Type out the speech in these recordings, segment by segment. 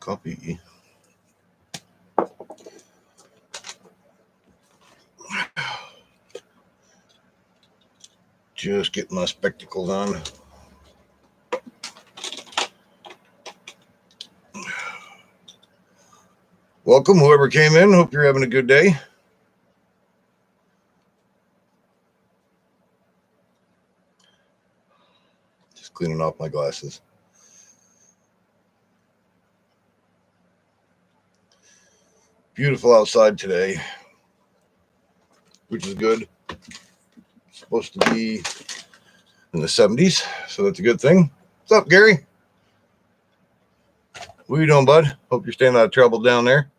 Copy. Just getting my spectacles on. Welcome, whoever came in. Hope you're having a good day. Just cleaning off my glasses. Beautiful outside today, which is good. It's supposed to be in the 70s, so that's a good thing. What's up, Gary? What are you doing, bud? Hope you're staying out of trouble down there.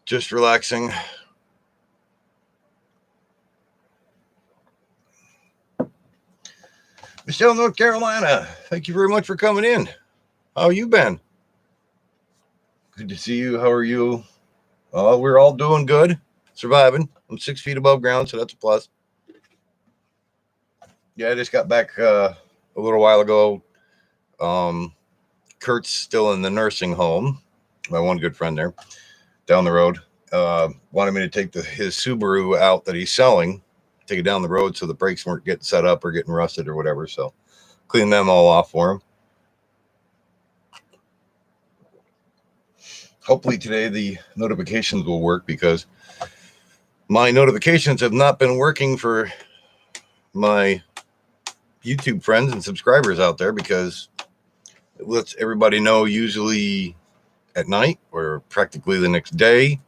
Just relaxing. Michelle, North Carolina, thank you very much for coming in. How you been? Good to see you. How are you? We're all doing good. Surviving. I'm 6 feet above ground, so that's a plus. Yeah, I just got back a little while ago. Kurt's still in the nursing home. My one good friend there down the road wanted me to take his Subaru out that he's selling, take it down the road so the brakes weren't getting set up or getting rusted or whatever. So clean them all off for him. Hopefully today the notifications will work, because my notifications have not been working for my YouTube friends and subscribers out there, because it lets everybody know usually at night or practically the next day.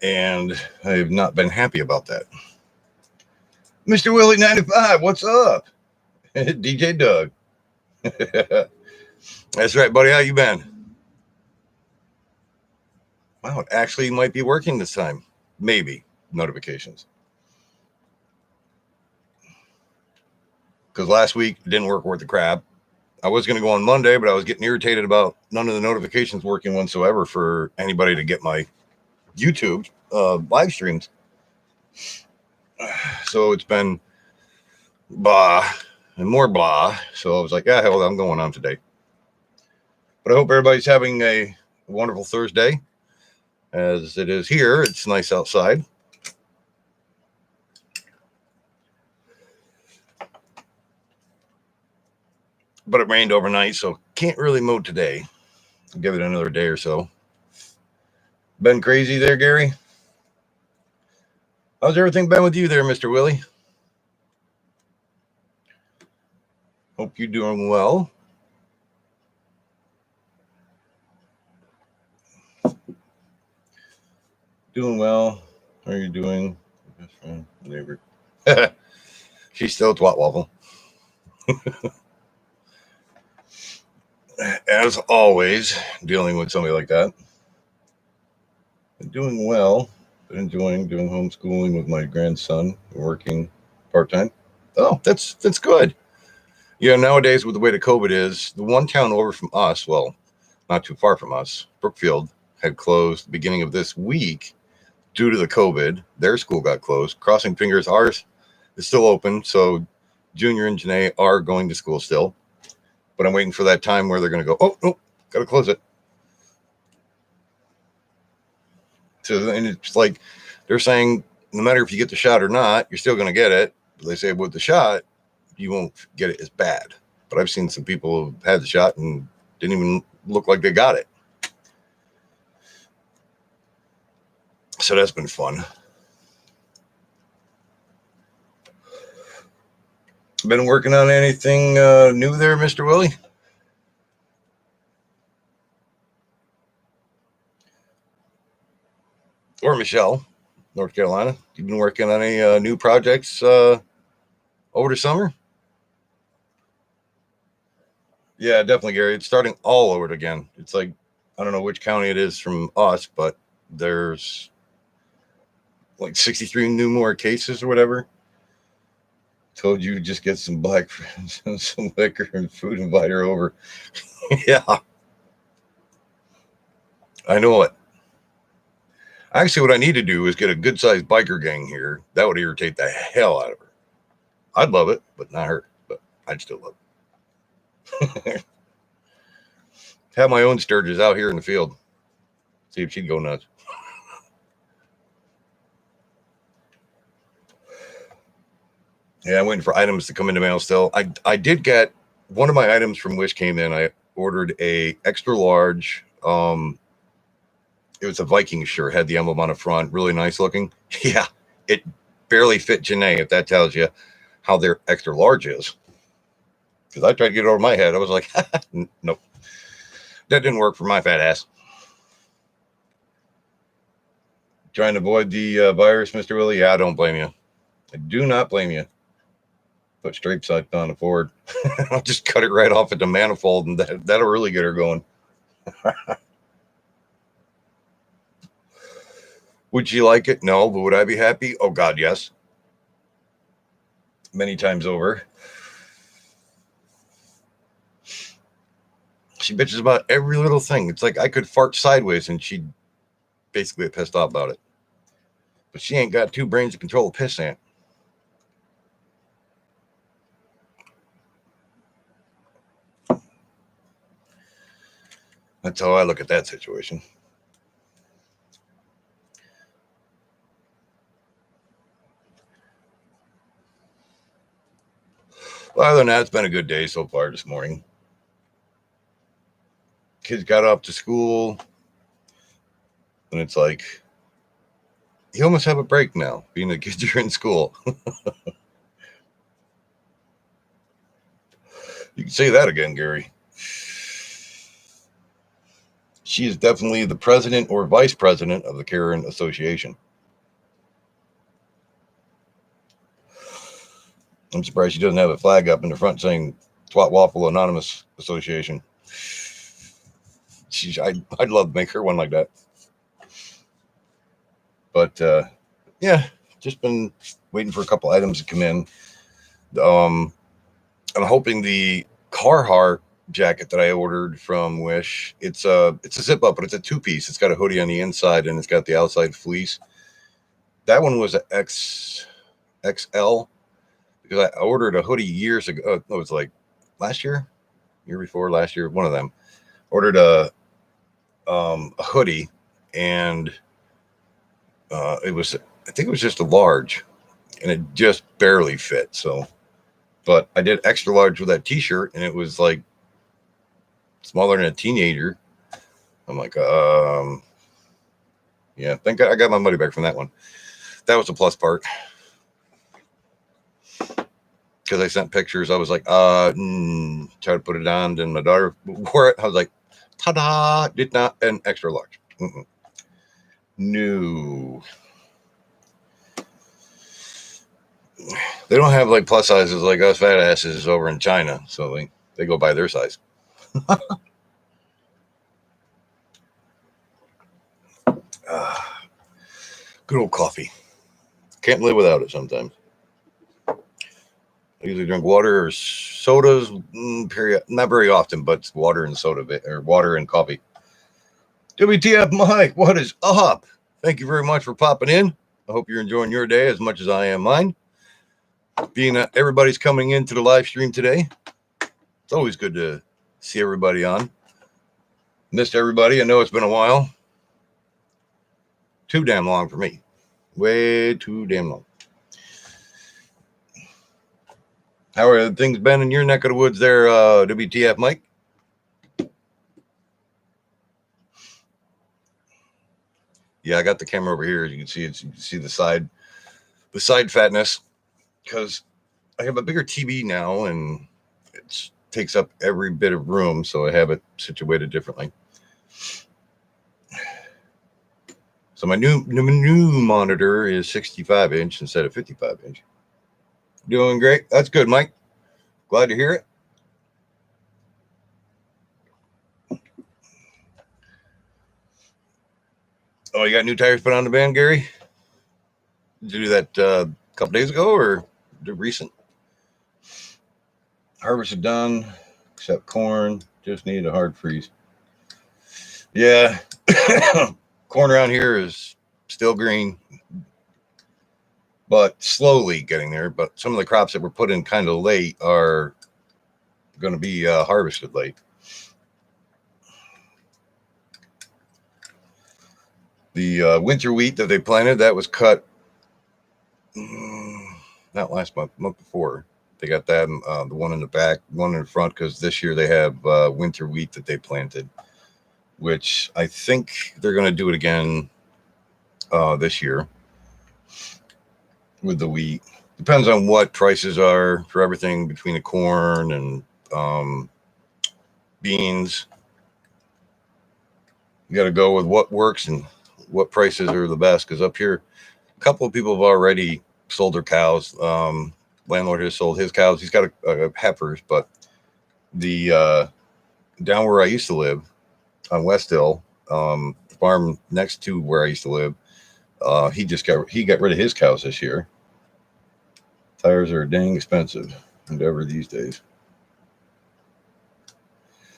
And I have not been happy about that. Mr. Willie 95, what's up? DJ Doug. That's right, buddy. How you been? Wow, it actually might be working this time. Maybe. Notifications. Because last week it didn't work worth the crap. I was going to go on Monday, but I was getting irritated about none of the notifications working whatsoever for anybody to get my YouTube live streams. So it's been blah and more blah. So I was like, hell, I'm going on today. But I hope everybody's having a wonderful Thursday. As it is here, it's nice outside. But it rained overnight, so can't really mow today. I'll give it another day or so. Been crazy there, Gary? How's everything been with you there, Mr. Willie? Hope you're doing well. Doing well. How are you doing? Best friend, neighbor. She's still twat waffle. As always, dealing with somebody like that. Been doing well. Been enjoying doing homeschooling with my grandson, working part-time. Oh, that's good. Yeah, nowadays with the way the COVID is, the one town over from us, well, not too far from us, Brookfield, had closed the beginning of this week due to the COVID. Their school got closed. Crossing fingers, ours is still open. So Junior and Janae are going to school still. But I'm waiting for that time where they're going to go, oh, no, got to close it. So, and it's like they're saying, no matter if you get the shot or not, you're still going to get it. But they say with the shot, you won't get it as bad. But I've seen some people who had the shot and didn't even look like they got it. So that's been fun. Been working on anything new there, Mr. Willie? Or Michelle, North Carolina? You've been working on any new projects over the summer? Yeah, definitely, Gary. It's starting all over again. It's like, I don't know which county it is from us, but there's like 63 new more cases or whatever. Told you just get some black friends and some liquor and food, invite her over. Yeah. I know it. Actually, what I need to do is get a good-sized biker gang here. That would irritate the hell out of her. I'd love it, but not her. But I'd still love it. Have my own Sturgis out here in the field. See if she'd go nuts. Yeah, I'm waiting for items to come into mail still. I did get one of my items from Wish came in. I ordered a extra large. It was a Viking shirt, had the emblem on the front, really nice looking. Yeah, it barely fit Janae, if that tells you how their extra large is. Because I tried to get it over my head. I was like, nope. That didn't work for my fat ass. Trying to avoid the virus, Mr. Willie? Yeah, I don't blame you. I do not blame you. Put straight side on the Ford. I'll just cut it right off at the manifold, and that'll really get her going. Would she like it? No, but would I be happy? Oh, God, yes. Many times over. She bitches about every little thing. It's like I could fart sideways and she'd basically get pissed off about it. But she ain't got two brains to control a piss ant. That's how I look at that situation. Well, other than that, it's been a good day so far this morning. Kids got off to school, and it's like, you almost have a break now, being the kids are in school. You can say that again, Gary. She is definitely the president or vice president of the Karen Association. I'm surprised she doesn't have a flag up in the front saying Twat Waffle Anonymous Association. I'd love to make her one like that. But yeah, just been waiting for a couple items to come in. I'm hoping the Carhartt jacket that I ordered from Wish, it's a zip up, but it's a 2-piece. It's got a hoodie on the inside and it's got the outside fleece. That one was a XL because I ordered a hoodie years ago. It was like last year before last year, one of them. Ordered a hoodie, and I think it was just a large, and it just barely fit. So, but I did extra large with that t-shirt, and it was like smaller than a teenager. I'm like, yeah, thank God I got my money back from that one. That was a plus part. Because I sent pictures. I was like, try to put it on. Then my daughter wore it. I was like, ta-da, did not, an extra large. No. They don't have like plus sizes like us fat asses over in China. So they go by their size. Good old coffee. Can't live without it sometimes. I usually drink water or sodas, period. Not very often, but water and soda, or water and coffee. WTF, Mike, what is up? Thank you very much for popping in. I hope you're enjoying your day as much as I am mine. Being that everybody's coming into the live stream today, it's always good to see everybody on. Missed everybody. I know it's been a while. Too damn long for me. Way too damn long. How are things been in your neck of the woods there, WTF, Mike? Yeah, I got the camera over here. As you can see, you can see the side fatness, because I have a bigger TV now, and it takes up every bit of room, so I have it situated differently. So my new monitor is 65-inch instead of 55-inch. Doing great. That's good, Mike. Glad to hear it. Oh, you got new tires put on the van, Gary? Did you do that a couple days ago or recent? Harvest is done, except corn. Just needed a hard freeze. Yeah. Corn around here is still green, but slowly getting there. But some of the crops that were put in kind of late are going to be harvested late. The winter wheat that they planted, that was cut not last month, month before. They got that, the one in the back, one in the front, because this year they have winter wheat that they planted, which I think they're going to do it again this year with the wheat. Depends on what prices are for everything between the corn and beans. You got to go with what works and what prices are the best, because up here, a couple of people have already sold their cows. Landlord has sold his cows. He's got a heifers, but the down where I used to live on West Hill, farm next to where I used to live, he got rid of his cows this year. Tires are dang expensive, endeavor these days.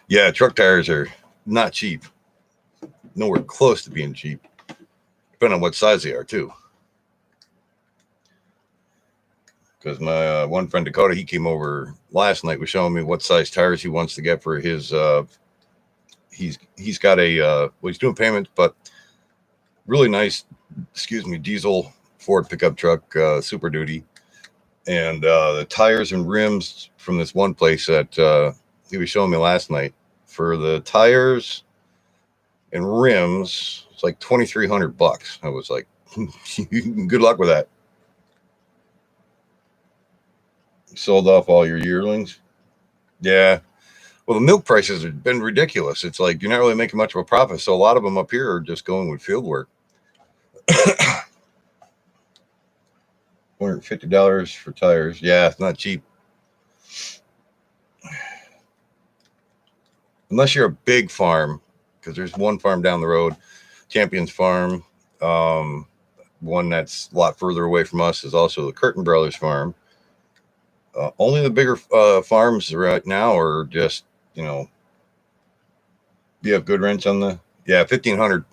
Yeah, truck tires are not cheap. Nowhere close to being cheap, depending on what size they are too. Because my one friend Dakota, he came over last night, was showing me what size tires he wants to get for his. He's got a well, he's doing payments, but really nice, diesel Ford pickup truck, Super Duty, and the tires and rims from this one place that he was showing me last night. For the tires and rims, it's like $2,300. I was like, good luck with that. You sold off all your yearlings? Yeah. Well, the milk prices have been ridiculous. It's like you're not really making much of a profit. So a lot of them up here are just going with field work. $150 for tires. Yeah, it's not cheap. Unless you're a big farm, because there's one farm down the road, Champion's Farm. One that's a lot further away from us is also the Curtin Brothers Farm. Only the bigger farms right now are just, you have good rents on the, 1,500. I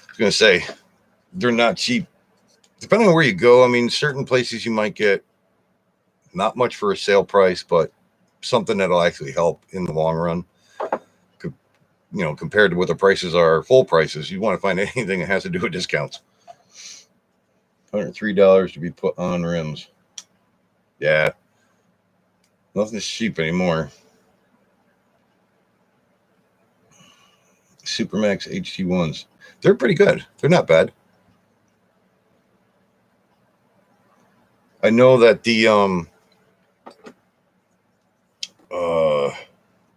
was going to say, they're not cheap. Depending on where you go, I mean, certain places you might get not much for a sale price, but something that'll actually help in the long run. Compared to what the prices are, full prices, you want to find anything that has to do with discounts. $103 to be put on rims. Yeah. Nothing's cheap anymore. Supermax HT1s. They're pretty good. They're not bad. I know that the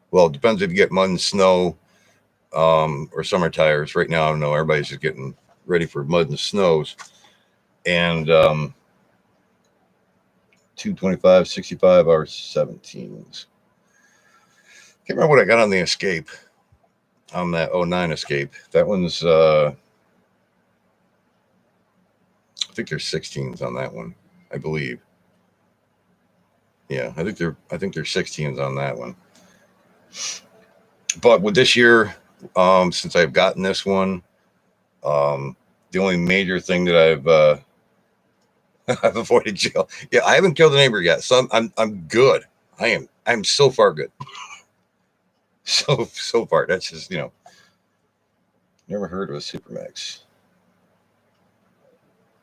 well, it depends if you get mud and snow or summer tires. Right now, I don't know. Everybody's just getting ready for mud and snows. And 225, 65 R17s. Can't remember what I got on the Escape, on that 09 Escape. That one's, I think there's 16s on that one, I believe. Yeah, I think there's 16s on that one. But with this year, since I've gotten this one, the only major thing that I've avoided jail. Yeah, I haven't killed a neighbor yet, so I'm good. I'm so far good. So far. That's just, never heard of a Supermax.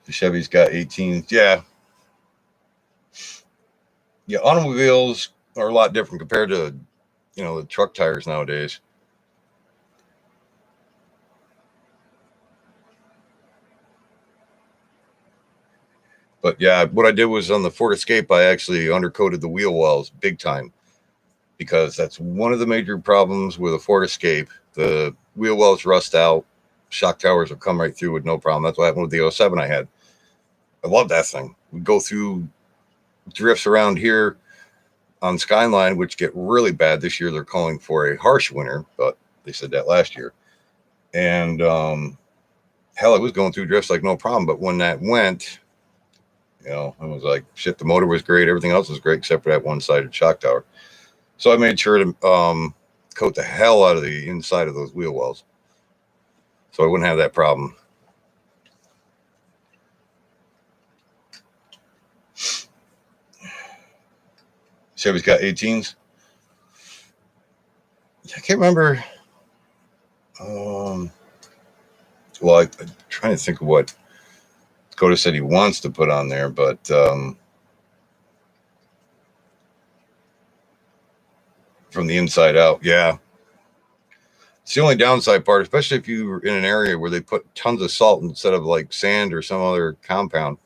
The Chevy's got 18s. Yeah. Yeah, automobiles are a lot different compared to, the truck tires nowadays. But yeah, what I did was on the Ford Escape, I actually undercoated the wheel wells big time, because that's one of the major problems with a Ford Escape. The wheel wells rust out. Shock towers will come right through with no problem. That's what happened with the 07 I had. I love that thing. We go through drifts around here on Skyline, which get really bad this year. They're calling for a harsh winter, but they said that last year. And hell, I was going through drifts like no problem. But when that went, I was like, shit, the motor was great. Everything else was great except for that one-sided shock tower. So I made sure to coat the hell out of the inside of those wheel wells, so I wouldn't have that problem. Chevy's got 18s. I can't remember. Well, I'm trying to think of what Dakota said he wants to put on there, but from the inside out, yeah. It's the only downside part, especially if you're in an area where they put tons of salt instead of like sand or some other compound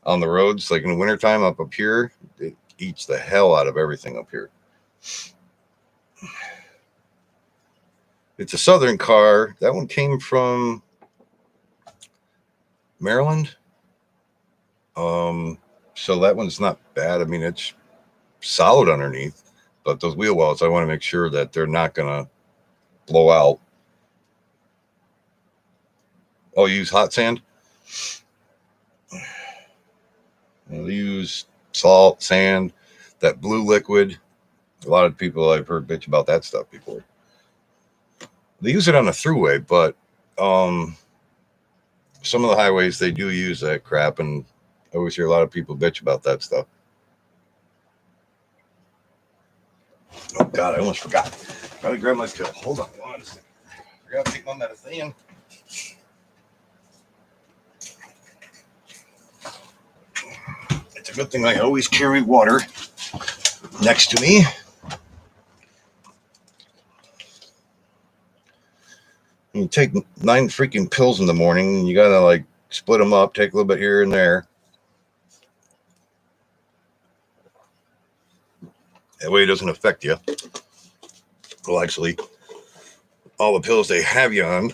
on the roads. Like in the wintertime up here, it eats the hell out of everything up here. It's a Southern car. That one came from Maryland. So that one's not bad. I mean, it's solid underneath, but those wheel wells, I want to make sure that they're not going to blow out. Oh, you use hot sand? They use salt, sand, that blue liquid. A lot of people I've heard bitch about that stuff before. They use it on the thruway, but some of the highways, they do use that crap, and I always hear a lot of people bitch about that stuff. Oh, God, I almost forgot. Gotta grab my pill. Hold on one second. Forgot to take my medicine. It's a good thing I always carry water next to me. You take 9 freaking pills in the morning, and you gotta like split them up, take a little bit here and there. That way it doesn't affect you. Well, actually, all the pills they have you on,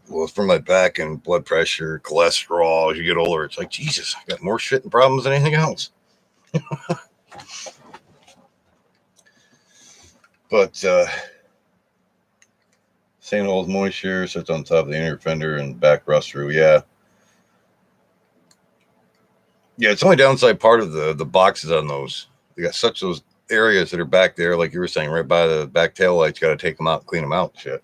well, for my back and blood pressure, cholesterol, as you get older, it's like, Jesus, I got more shit and problems than anything else. But same old moisture sits on top of the inner fender and back rust through, yeah. Yeah, it's only downside part of the boxes on those. They got such those areas that are back there, like you were saying, right by the back tail lights. Got to take them out and clean them out. Shit,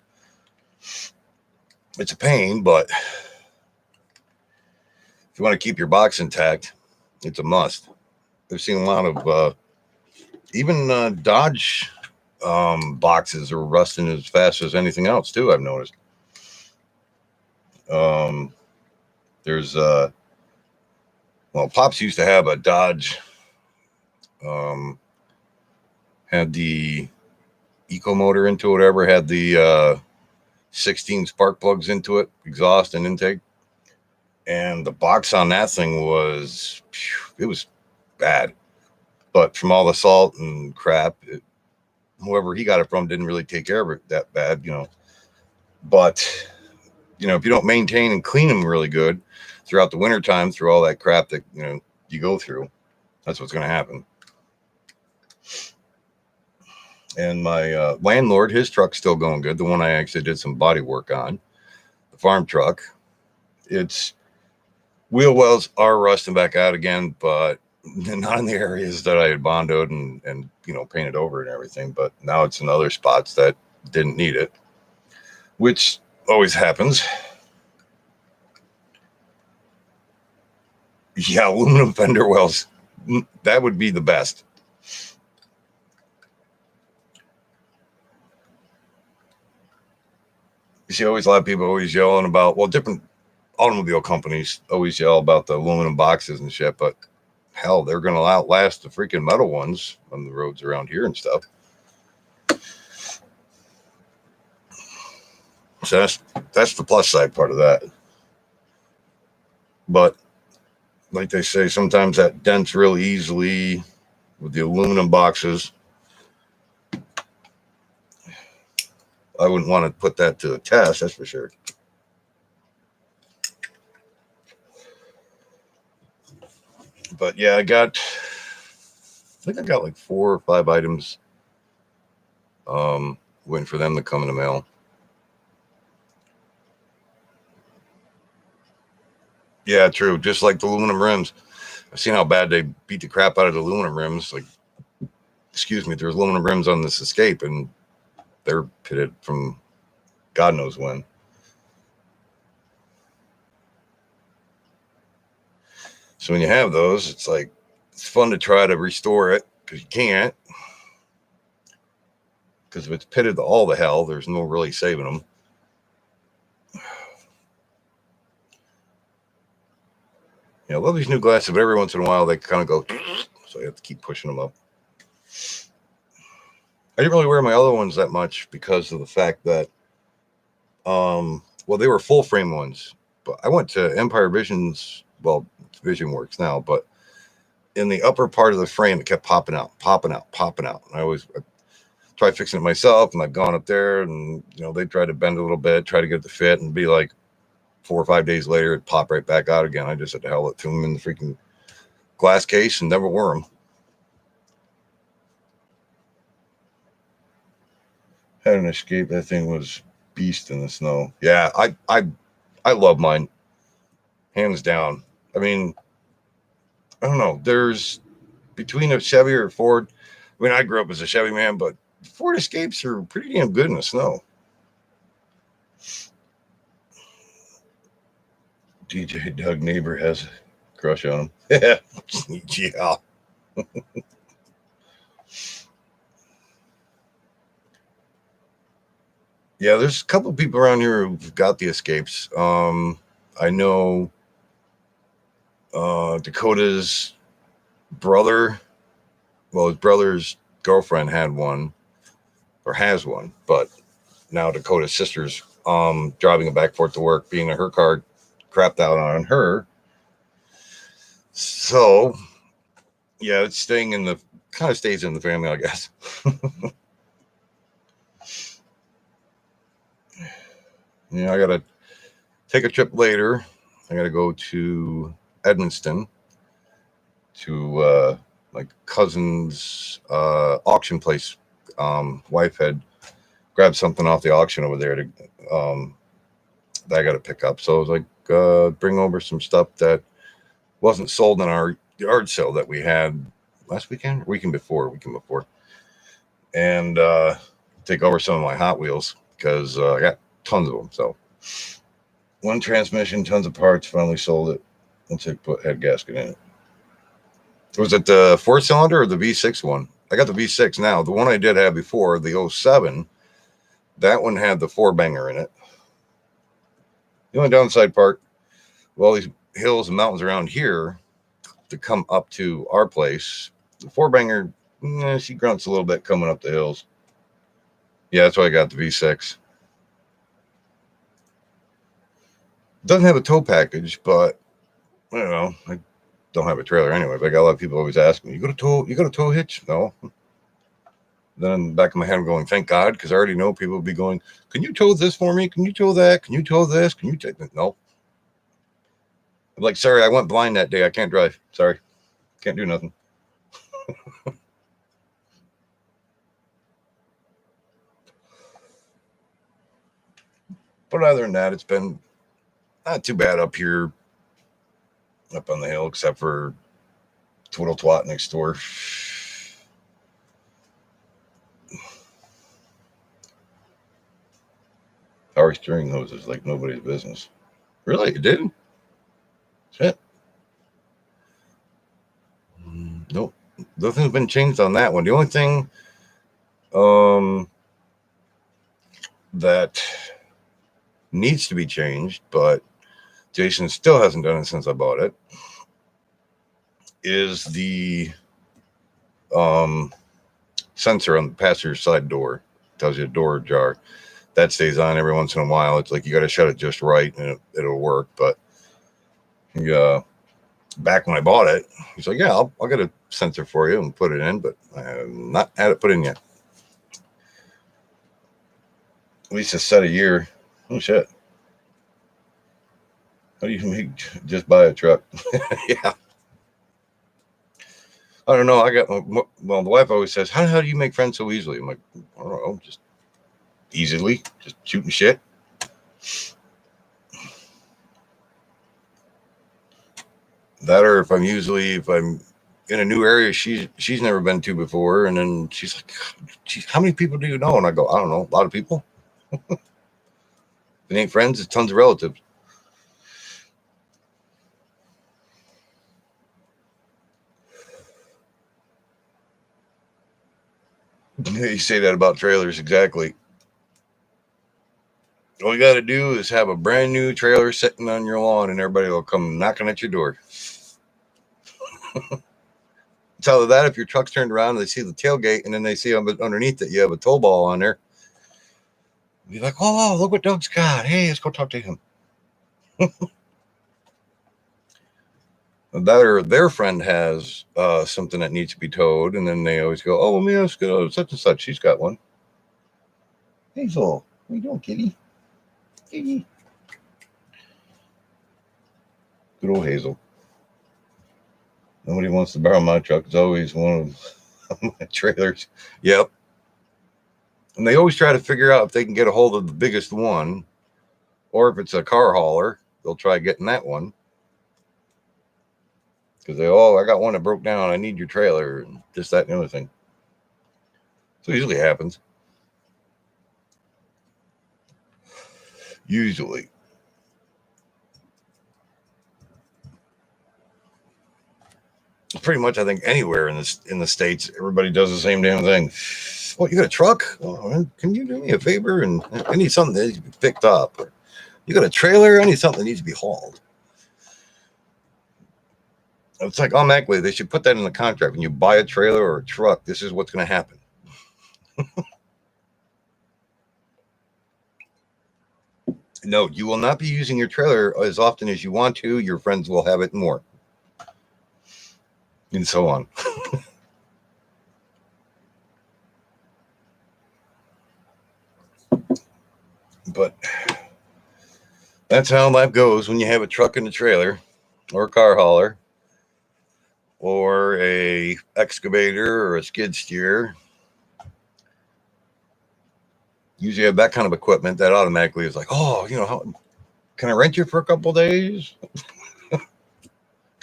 it's a pain, but if you want to keep your box intact, it's a must. I've seen a lot of even Dodge boxes are rusting as fast as anything else too. I've noticed. There's well, Pops used to have a Dodge. Had the eco motor into it, whatever, had the 16 spark plugs into it, exhaust and intake. And the box on that thing was, it was bad. But from all the salt and crap, whoever he got it from didn't really take care of it that bad, you know. But, you know, if you don't maintain and clean them really good throughout the wintertime, through all that crap that, you know, you go through, that's what's going to happen. And my landlord, his truck's still going good. The one I actually did some body work on, the farm truck. Its wheel wells are rusting back out again, but not in the areas that I had bondoed and you know, painted over and everything. But now it's in other spots that didn't need it, which always happens. Yeah, aluminum fender wells, that would be the best. You see, always a lot of people always yelling about, well, different automobile companies always yell about the aluminum boxes and shit, but hell, they're going to outlast the freaking metal ones on the roads around here and stuff. So that's the plus side part of that. But like they say, sometimes that dents real easily with the aluminum boxes. I wouldn't want to put that to the test, that's for sure. But yeah, I think I got like 4 or 5 items waiting for them to come in the mail. Yeah, true. Just like the aluminum rims. I've seen how bad they beat the crap out of the aluminum rims. Like, excuse me, there's aluminum rims on this Escape, and they're pitted from God knows when. So when you have those, it's like, it's fun to try to restore it because you can't. Because if it's pitted to all the hell, there's no really saving them. I love these new glasses, but every once in a while they kind of go, so you have to keep pushing them up. I didn't really wear my other ones that much because of the fact that, they were full frame ones. But I went to Empire Visions, well, Vision Works now, but in the upper part of the frame, it kept popping out. And I tried fixing it myself, and I've gone up there, and they tried to bend a little bit, try to get it to fit, and be like 4 or 5 days later, it popped right back out again. I just had to hell it to them in the freaking glass case and never wore them. Had an Escape. That thing was beast in the snow. Yeah, I love mine, hands down. I mean, I don't know. There's between a Chevy or a Ford. I mean, I grew up as a Chevy man, but Ford Escapes are pretty damn good in the snow. DJ Doug Neighbor has a crush on him. Yeah. Yeah, there's a couple of people around here who've got the Escapes. I know Dakota's brother, his brother's girlfriend had one or has one, but now Dakota's sister's driving it back and forth to work, being that her car crapped out on her. So, yeah, it's stays in the family, I guess. I got to take a trip later. I got to go to Edmonston to my cousin's auction place. Wife had grabbed something off the auction over there that I got to pick up. So I was like, bring over some stuff that wasn't sold in our yard sale that we had last weekend before, and take over some of my Hot Wheels because I got tons of them. So one transmission, tons of parts. Finally sold it once I put head gasket in it. Was it the 4-cylinder or the V6 one? I got the V6 now. The one I did have before, the 07, that one had the 4-banger in it. The only downside part, all these hills and mountains around here to come up to our place, the 4-banger, she grunts a little bit coming up the hills. Yeah, that's why I got the V6. Doesn't have a tow package, but I don't know. I don't have a trailer anyway, but I got a lot of people always ask me, you got a tow hitch? No. Then in the back of my head, I'm going, thank God, because I already know people will be going, can you tow this for me? Can you tow that? Can you tow this? Can you take that? No. I'm like, sorry, I went blind that day. I can't drive. Sorry. Can't do nothing. But other than that, it's been not too bad up here, up on the hill, except for Twiddle Twat next door. Power steering hoses like nobody's business. Really? It did? Shit. Nope. Nothing's been changed on that one. The only thing that needs to be changed, but Jason still hasn't done it since I bought it, is the sensor on the passenger side door. Tells you the door ajar. That stays on every once in a while. It's like you got to shut it just right and it'll work. But back when I bought it, he's like, yeah, I'll get a sensor for you and put it in, but I have not had it put in yet. At least a set a year. Oh, shit. How do you just buy a truck? Yeah. I don't know. The wife always says, how do you make friends so easily? I'm like, I don't know, just easily, just shooting shit. That, or if I'm in a new area she's never been to before, and then she's like, how many people do you know? And I go, I don't know, a lot of people. If it ain't friends, it's tons of relatives. You say that about trailers, exactly. All you got to do is have a brand new trailer sitting on your lawn, and everybody will come knocking at your door. It's either that if your truck's turned around and they see the tailgate, and then they see underneath it you have a tow ball on there. You're like, oh, look what Doug's got. Hey, let's go talk to him. That or their friend has something that needs to be towed, and then they always go, oh, well, let's go such and such. She's got one. Hazel, what are you doing, kitty? Kitty. Good old Hazel. Nobody wants to borrow my truck. It's always one of my trailers. Yep. And they always try to figure out if they can get a hold of the biggest one, or if it's a car hauler, they'll try getting that one. Because I got one that broke down. I need your trailer, and this, that, and the other thing. So it usually happens. Usually. Pretty much, I think anywhere in the States, everybody does the same damn thing. What, you got a truck? Oh, can you do me a favor? And I need something that needs to be picked up. Or, you got a trailer? I need something that needs to be hauled. It's like automatically they should put that in the contract. When you buy a trailer or a truck, this is what's going to happen. No, you will not be using your trailer as often as you want to. Your friends will have it more. And so on. But that's how life goes when you have a truck and a trailer, or a car hauler, or a excavator, or a skid steer. Usually have that kind of equipment that automatically is like, oh, can I rent you for a couple of days? Can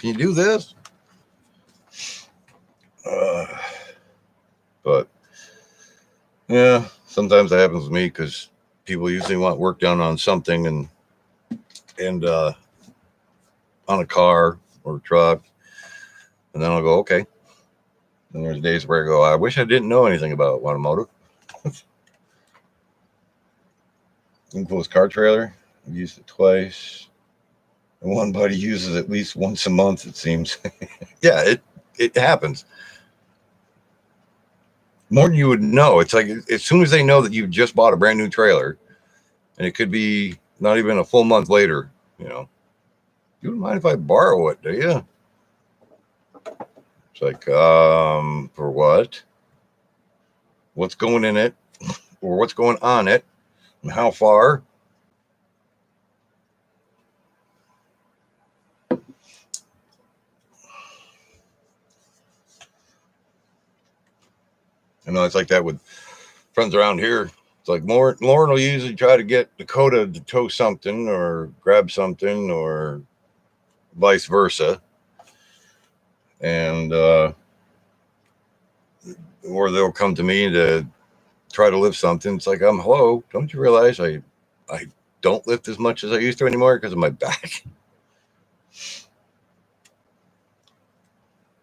you do this? But yeah, sometimes that happens with me because people usually want work done on something and on a car or a truck, and then I'll go, okay. And there's days where I go, I wish I didn't know anything about automotive. Enclosed car trailer, I've used it twice. And one buddy uses it at least once a month, it seems. Yeah, it happens. More than you would know. It's like as soon as they know that you've just bought a brand new trailer, and it could be not even a full month later, you wouldn't mind if I borrow it, do you? It's like, for what? What's going in it? Or what's going on it? And how far? It's like that with friends around here. It's like Lauren will usually try to get Dakota to tow something or grab something or vice versa. And, or they'll come to me to try to lift something. It's like, hello, don't you realize I don't lift as much as I used to anymore because of my back?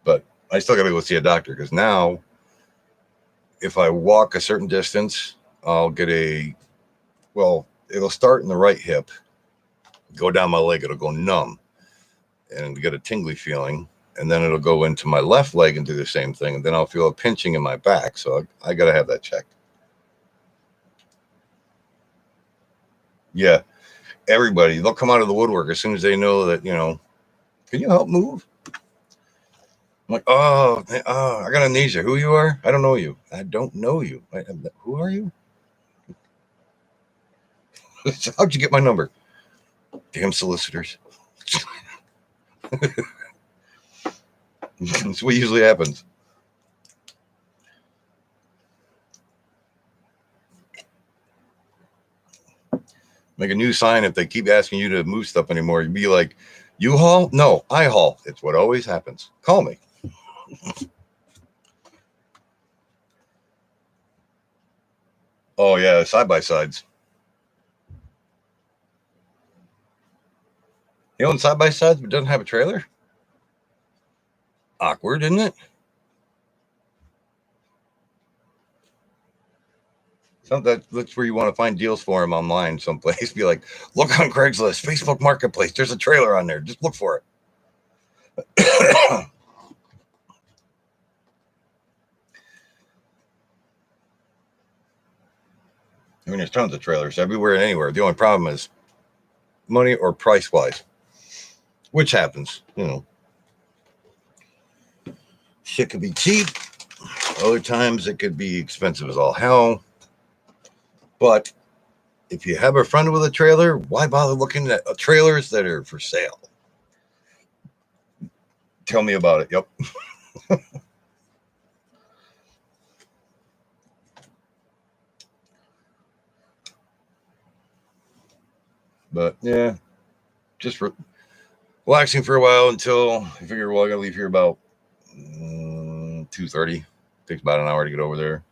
But I still got to go see a doctor because now if I walk a certain distance, I'll get it'll start in the right hip, go down my leg, it'll go numb and get a tingly feeling. And then it'll go into my left leg and do the same thing. And then I'll feel a pinching in my back. So I got to have that checked. Yeah. Everybody, they'll come out of the woodwork as soon as they know that, can you help move? I'm like, oh, I got amnesia. Who you are? I don't know you. I don't know you. Who are you? How'd you get my number? Damn solicitors. That's what usually happens. Make a new sign if they keep asking you to move stuff anymore. You'd be like, you haul? No, I haul. It's what always happens. Call me. Oh, yeah, side-by-sides. You own side-by-sides but doesn't have a trailer? Awkward, isn't it? That's where you want to find deals for them online someplace. Be like, look on Craigslist, Facebook Marketplace. There's a trailer on there. Just look for it. I mean, there's tons of trailers everywhere and anywhere. The only problem is money or price wise, which happens. Shit could be cheap. Other times it could be expensive as all hell. But if you have a friend with a trailer, why bother looking at trailers that are for sale? Tell me about it. Yep. But yeah, just relaxing for a while until I figure, well, I gotta leave here about 2:30. Takes about an hour to get over there.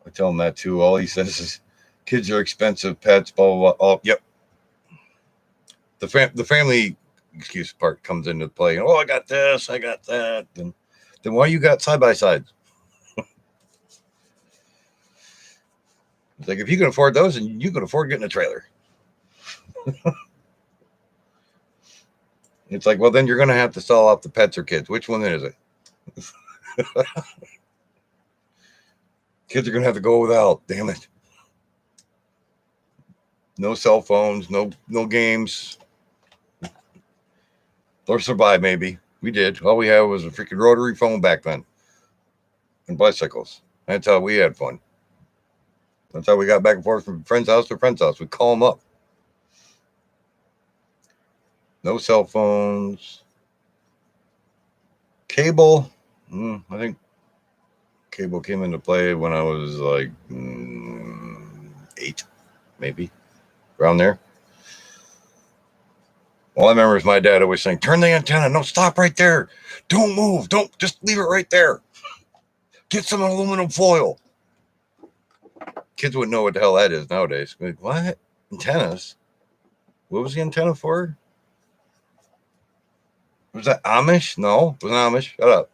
I tell him that too. All he says is, "Kids are expensive, pets, blah blah blah." Oh, yep. The family excuse part comes into play. Oh, I got this, I got that. Then why you got side by sides? It's like if you can afford those, and you can afford getting a trailer. It's like, well, then you're going to have to sell off the pets or kids. Which one is it? Kids are going to have to go without. Damn it. No cell phones, no games. Or survive, maybe. We did. All we had was a freaking rotary phone back then. And bicycles. That's how we had fun. That's how we got back and forth from friend's house to friend's house. We'd call them up. No cell phones. Cable. I think cable came into play when I was like 8, maybe. Around there. All I remember is my dad always saying, turn the antenna. No, stop right there. Don't move. Don't, just leave it right there. Get some aluminum foil. Kids wouldn't know what the hell that is nowadays. Like, what? Antennas? What was the antenna for? Was that Amish? No, it wasn't Amish. Shut up.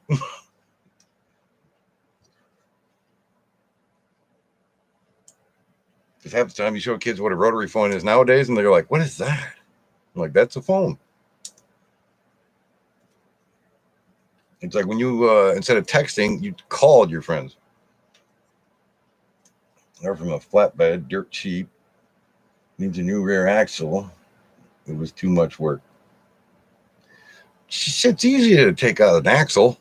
Because half the time you show kids what a rotary phone is nowadays, and they're like, what is that? I'm like, that's a phone. It's like when you, instead of texting, you called your friends. They're from a flatbed, dirt cheap, needs a new rear axle. It was too much work. It's easy to take out an axle.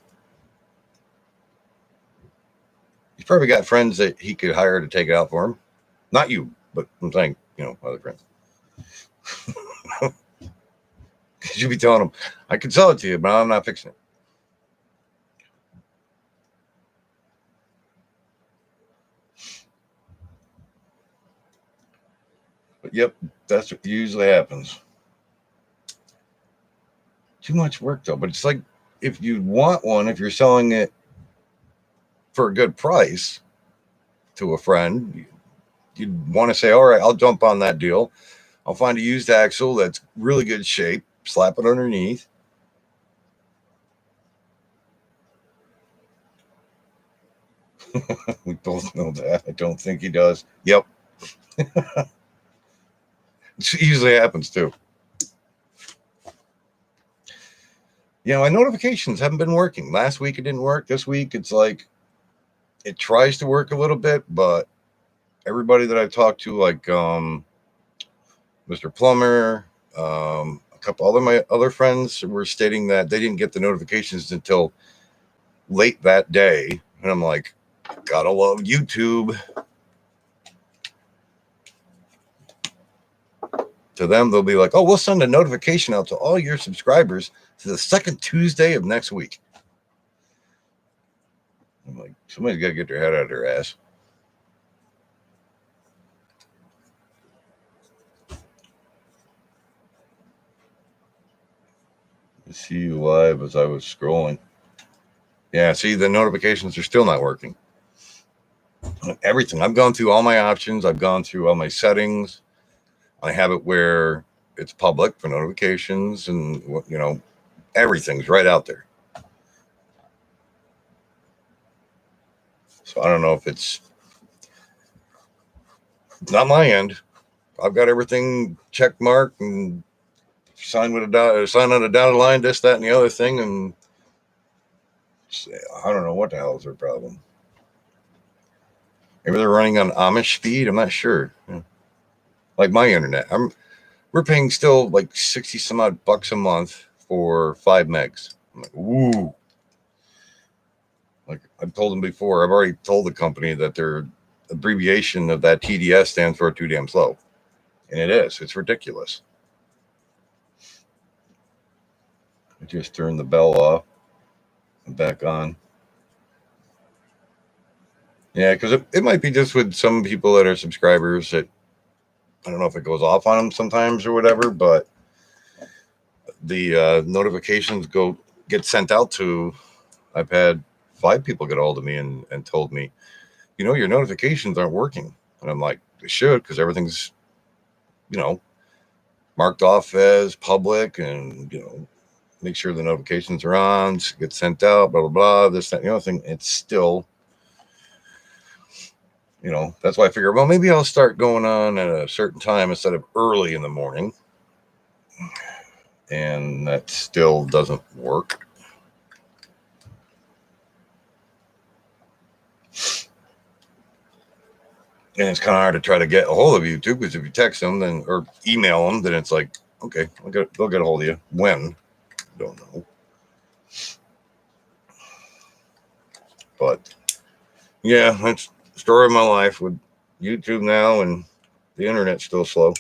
He's probably got friends that he could hire to take it out for him. Not you, but I'm saying, other friends. Because you'd be telling them, I can sell it to you, but I'm not fixing it. But yep, that's what usually happens. Too much work though. But it's like if you want one, if you're selling it for a good price to a friend, you'd want to say, all right, I'll jump on that deal. I'll find a used axle that's really good shape, slap it underneath. We both know that. I don't think he does. Yep. It usually happens too. My notifications haven't been working. Last week it didn't work. This week it's like it tries to work a little bit, but everybody that I've talked to, like Mr. Plummer, a couple other my other friends were stating that they didn't get the notifications until late that day. And I'm like, gotta love YouTube. To them, they'll be like, oh, we'll send a notification out to all your subscribers to the second Tuesday of next week. I'm like, somebody's got to get their head out of their ass. I see you live as I was scrolling. Yeah, see, the notifications are still not working. Everything. I've gone through all my options. I've gone through all my settings. I have it where it's public for notifications and, everything's right out there. So I don't know if it's Not my end. I've got everything check marked and sign with sign on a dotted line, this, that, and the other thing, and I don't know what the hell is their problem. Maybe they're running on Amish speed. I'm not sure. Like my internet, we're paying still like 60 some odd bucks a month for 5 megs. I'm like, ooh. Like I've told them before, I've already told the company that their abbreviation of that TDS stands for too damn slow. And it is. It's ridiculous. I just turned the bell off and back on. Yeah, because it might be just with some people that are subscribers that I don't know if it goes off on them sometimes or whatever, but the notifications get sent out to. I've had 5 people get a hold of me and told me, your notifications aren't working, and I'm like, they should, because everything's marked off as public, and make sure the notifications are on, get sent out, blah blah blah, this that and the other thing. It's still. That's why I figure, well, maybe I'll start going on at a certain time instead of early in the morning. And that still doesn't work. And it's kind of hard to try to get a hold of you too, because if you text them or email them, then it's like, okay, they'll get a hold of you. When? Don't know. But yeah, that's the story of my life with YouTube now, and the internet's still slow.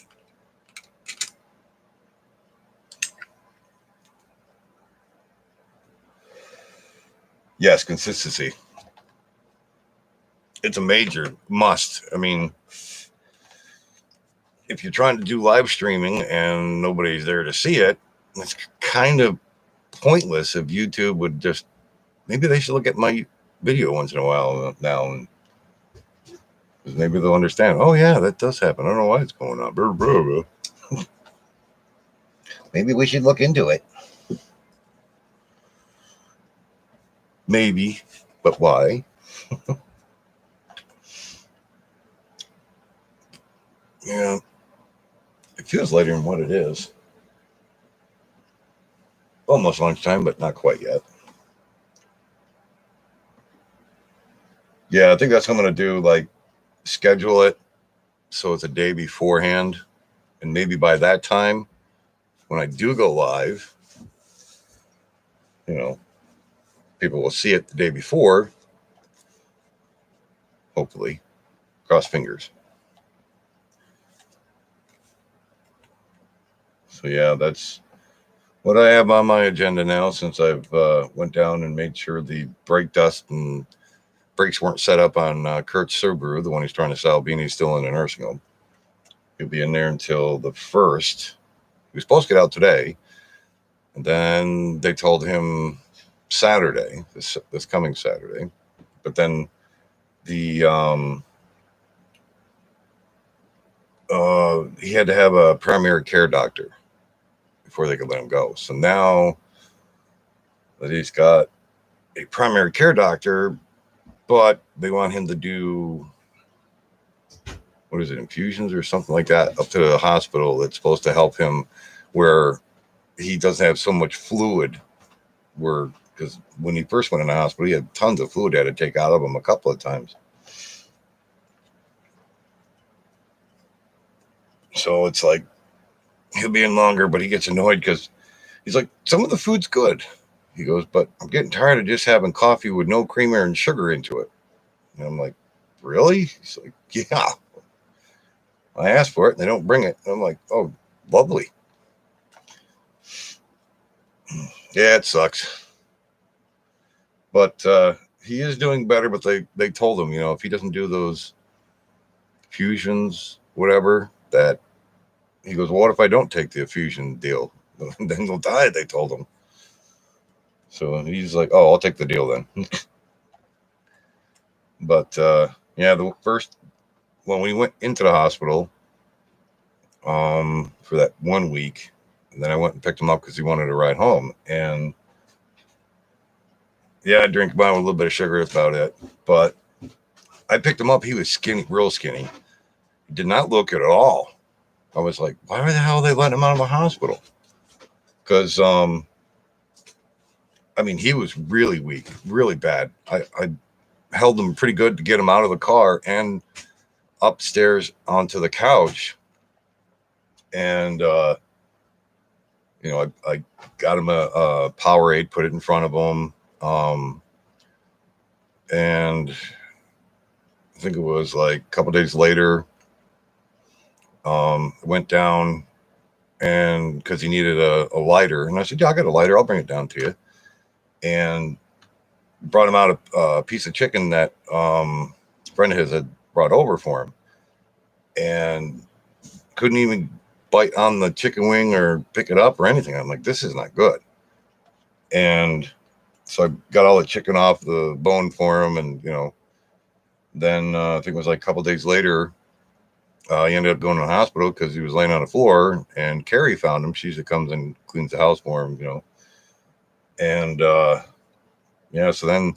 Yes, consistency. It's a major must. I mean, if you're trying to do live streaming and nobody's there to see it, it's kind of pointless if YouTube would just, maybe they should look at my video once in a while now, and maybe they'll understand, oh yeah, that does happen. I don't know why it's going on. Blah, blah, blah. Maybe we should look into it. Maybe, but why? Yeah, it feels later than what it is. Almost lunchtime, but not quite yet. Yeah, I think that's what I'm going to do. Like, schedule it so it's a day beforehand. And maybe by that time, when I do go live, people will see it the day before. Hopefully. Cross fingers. So, yeah, that's what I have on my agenda now, since I've went down and made sure the brake dust and brakes weren't set up on Kurt's Subaru, the one he's trying to sell. Beanie's still in a nursing home. He'll be in there until the 1st. He was supposed to get out today. And then they told him Saturday, this coming Saturday. But then the he had to have a primary care doctor before they could let him go. So now that he's got a primary care doctor, but they want him to do, what is it, infusions or something like that, up to the hospital that's supposed to help him where he doesn't have so much fluid, because when he first went in the hospital, he had tons of fluid they had to take out of him a couple of times. So it's like, he'll be in longer, but he gets annoyed because he's like, some of the food's good. He goes, but I'm getting tired of just having coffee with no creamer and sugar into it. And I'm like, really? He's like, yeah. I asked for it and they don't bring it. And I'm like, oh, lovely. Yeah, it sucks. But he is doing better, but they told him, if he doesn't do those fusions, whatever, that he goes, well, what if I don't take the fusion deal? Then he'll die, they told him. So he's like, oh, I'll take the deal then. But yeah, the first, when we went into the hospital for that 1 week, and then I went and picked him up because he wanted to ride home. And yeah, I drink mine with a little bit of sugar. That's about it. But I picked him up. He was skinny, real skinny. Did not look at all. I was like, why the hell are they letting him out of the hospital? Because I mean, he was really weak, really bad. I held him pretty good to get him out of the car and upstairs onto the couch. And, I got him a Powerade, put it in front of him. And I think it was like a couple days later, went down and because he needed a lighter. And I said, yeah, I got a lighter. I'll bring it down to you. And brought him out a piece of chicken that a friend of his had brought over for him. And couldn't even bite on the chicken wing or pick it up or anything. I'm like, this is not good. And so I got all the chicken off the bone for him. And, then I think it was like a couple days later, he ended up going to the hospital because he was laying on the floor. And Carrie found him. She usually comes and cleans the house for him, And, so then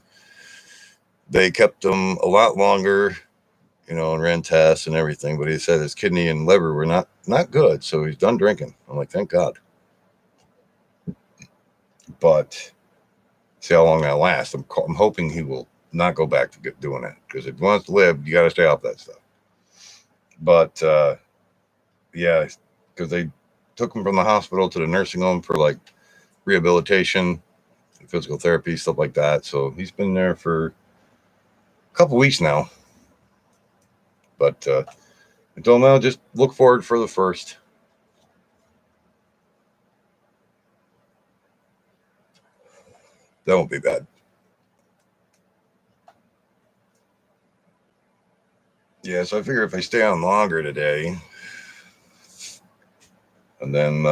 they kept him a lot longer, and ran tests and everything. But he said his kidney and liver were not good. So he's done drinking. I'm like, thank God. But see how long that lasts. I'm hoping he will not go back to doing that, because if he wants to live, you got to stay off that stuff. But yeah, because they took him from the hospital to the nursing home for like rehabilitation, physical therapy, stuff like that. So he's been there for a couple weeks now. But I told him, just look forward for the first. That won't be bad. Yeah, so I figure if I stay on longer today, and then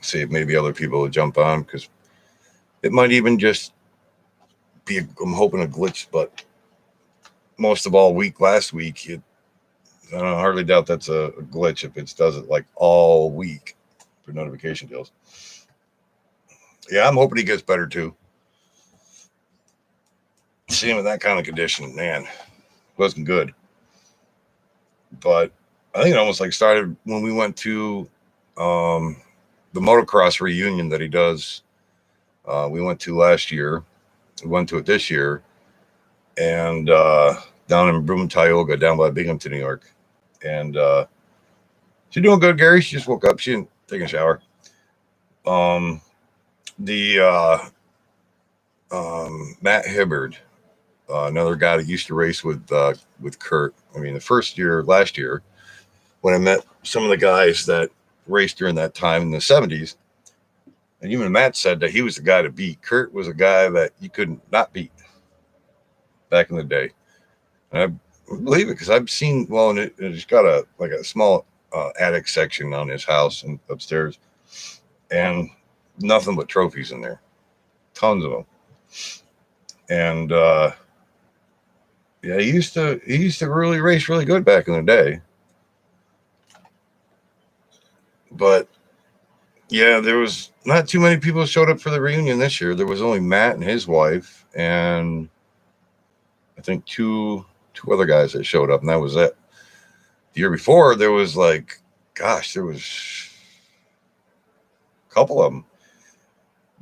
see if maybe other people will jump on, because it might even just be, I'm hoping, a glitch. But most of all last week, I hardly doubt that's a glitch if it does it like all week for notification deals. Yeah, I'm hoping he gets better too. See him in that kind of condition, man, wasn't good. But I think it almost like started when we went to the motocross reunion that he does. We went to last year. We went to it this year, and down in Broome, Tioga, down by Binghamton, New York. And she's doing good, Gary. She just woke up. She didn't take a shower. The Matt Hibbard, another guy that used to race with Kurt. I mean, last year, when I met some of the guys that raced during that time in the 70s, and even Matt said that he was the guy to beat. Kurt was a guy that you couldn't not beat back in the day. And I believe it because I've seen, and it's got a small attic section on his house and upstairs, and nothing but trophies in there, tons of them. And yeah, he used to really race really good back in the day. But yeah, there was not too many people showed up for the reunion this year. There was only Matt and his wife, and I think two other guys that showed up, and that was it. The year before, there was there was a couple of them.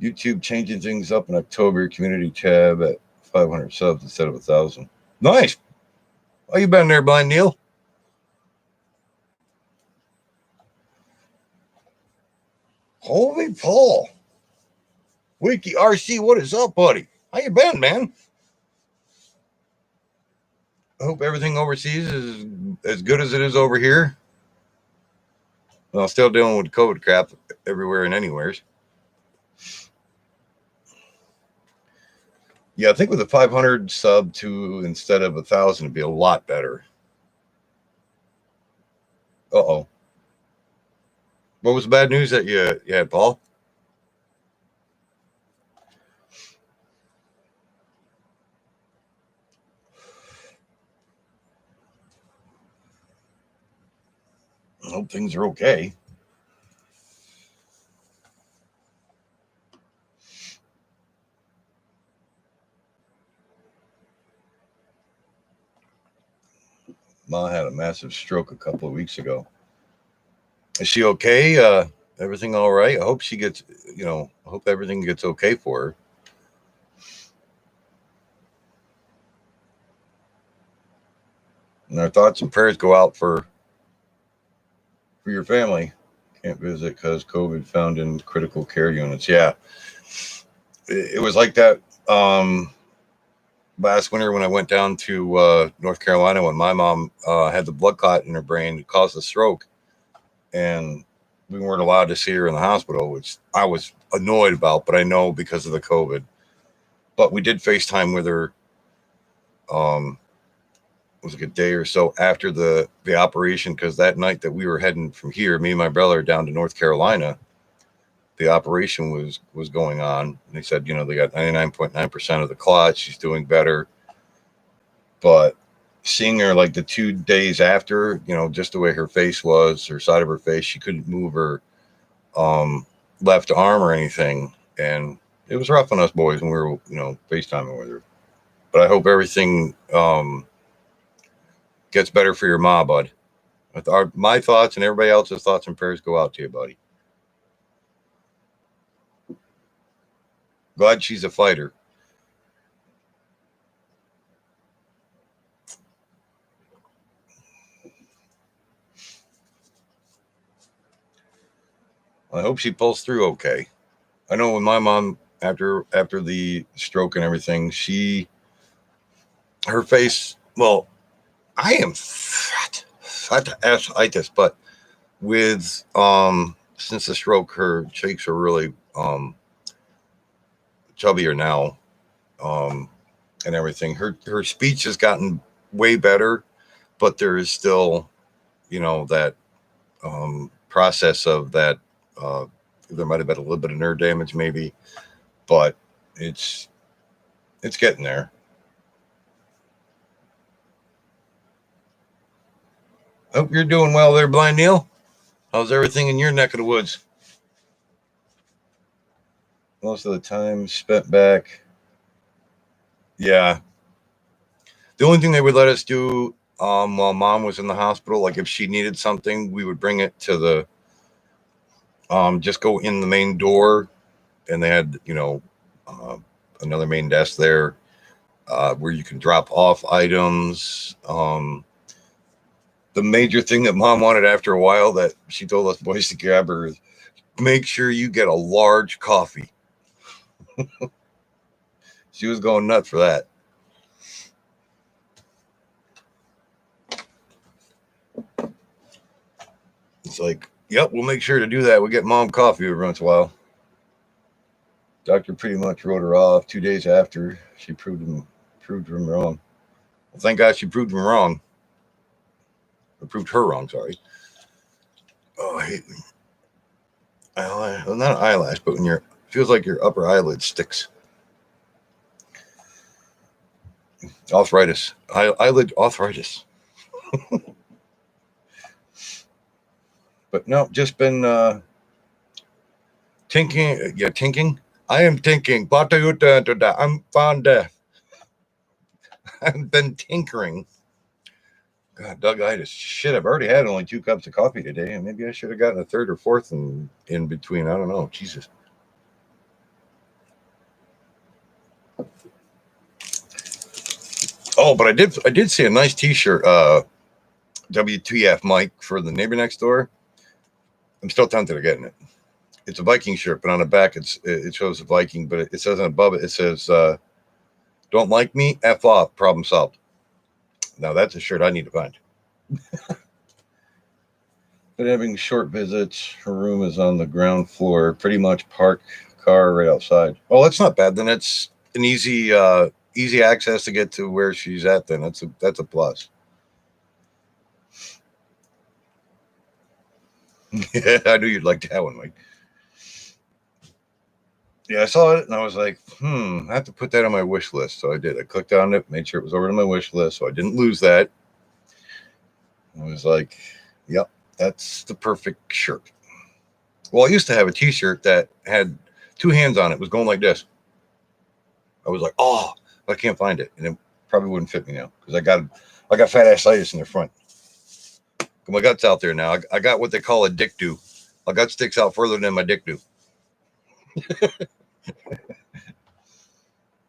YouTube changing things up in October. Community tab at 500 subs instead of 1,000. Nice. How you been there, Blind Neil? Holy Paul. Wiki RC, what is up, buddy? How you been, man? I hope everything overseas is as good as it is over here. Well, still dealing with COVID crap everywhere and anywheres. Yeah, I think with a 500 sub to instead of 1,000, it'd be a lot better. Uh-oh. What was the bad news that you had, Paul? I hope things are okay. Ma had a massive stroke a couple of weeks ago. Is she okay? Everything all right? I hope she gets, I hope everything gets okay for her. And our thoughts and prayers go out for your family. Can't visit because COVID found in critical care units. Yeah, it was like that last winter when I went down to North Carolina when my mom had the blood clot in her brain that caused a stroke, and we weren't allowed to see her in the hospital, which I was annoyed about. But I know because of the COVID. But we did FaceTime with her. Um, it was like a day or so after the operation, because that night that we were heading from here, me and my brother down to North Carolina, the operation was going on. And they said, they got 99.9% of the clot. She's doing better. But seeing her like the 2 days after, just the way her face was, her side of her face, she couldn't move her um, left arm or anything. And it was rough on us boys when we were, FaceTiming with her. But I hope everything gets better for your ma, bud. My thoughts and everybody else's thoughts and prayers go out to you, buddy. Glad she's a fighter. I hope she pulls through okay. I know when my mom, after the stroke and everything, her face, well, I am fat itis, but with since the stroke, her cheeks are really chubbier now, um, and everything. Her speech has gotten way better, but there is still, that process of that. Uh, there might have been a little bit of nerve damage, maybe, but it's getting there. Hope you're doing well there, Blind Neil. How's everything in your neck of the woods? Most of the time spent back. Yeah. The only thing they would let us do while mom was in the hospital, like if she needed something, we would bring it to just go in the main door, and they had, uh, another main desk there where you can drop off items. The major thing that mom wanted after a while that she told us boys to grab her is make sure you get a large coffee. She was going nuts for that. It's like, yep, we'll make sure to do that. We'll get mom coffee every once in a while. Doctor pretty much wrote her off 2 days after she proved him wrong. Well, thank God she proved him wrong. Or proved her wrong, sorry. Oh, I hate eyelash. Well, not an eyelash, but when feels like your upper eyelid sticks. Arthritis. Eyelid arthritis. But no, just been tinking. Yeah, tinking. I am tinking. I'm fond of. I've been tinkering. God, Doug-itis. Shit, I've already had only 2 cups of coffee today, and maybe I should have gotten a third or fourth in between. I don't know. Jesus. Oh, but I did see a nice T-shirt. WTF Mike for the neighbor next door. I'm still tempted of getting it. It's a Viking shirt, but on the back it shows a Viking, but it says above it says "Don't like me, F off, problem solved." Now that's a shirt I need to find. But having short visits, her room is on the ground floor. Pretty much park car right outside. Oh, that's not bad. Then it's an easy access to get to where she's at. Then that's a plus. Yeah, I knew you'd like that one, Mike. Yeah, I saw it and I was like, I have to put that on my wish list. So I did. I clicked on it, made sure it was over on my wish list, so I didn't lose that. I was like, yep, that's the perfect shirt. Well, I used to have a T-shirt that had 2 hands on it. It was going like this. I was like, oh, I can't find it. And it probably wouldn't fit me now because I got fat ascites in the front. My gut's out there now. I got what they call a dick do. My gut sticks out further than my dick do.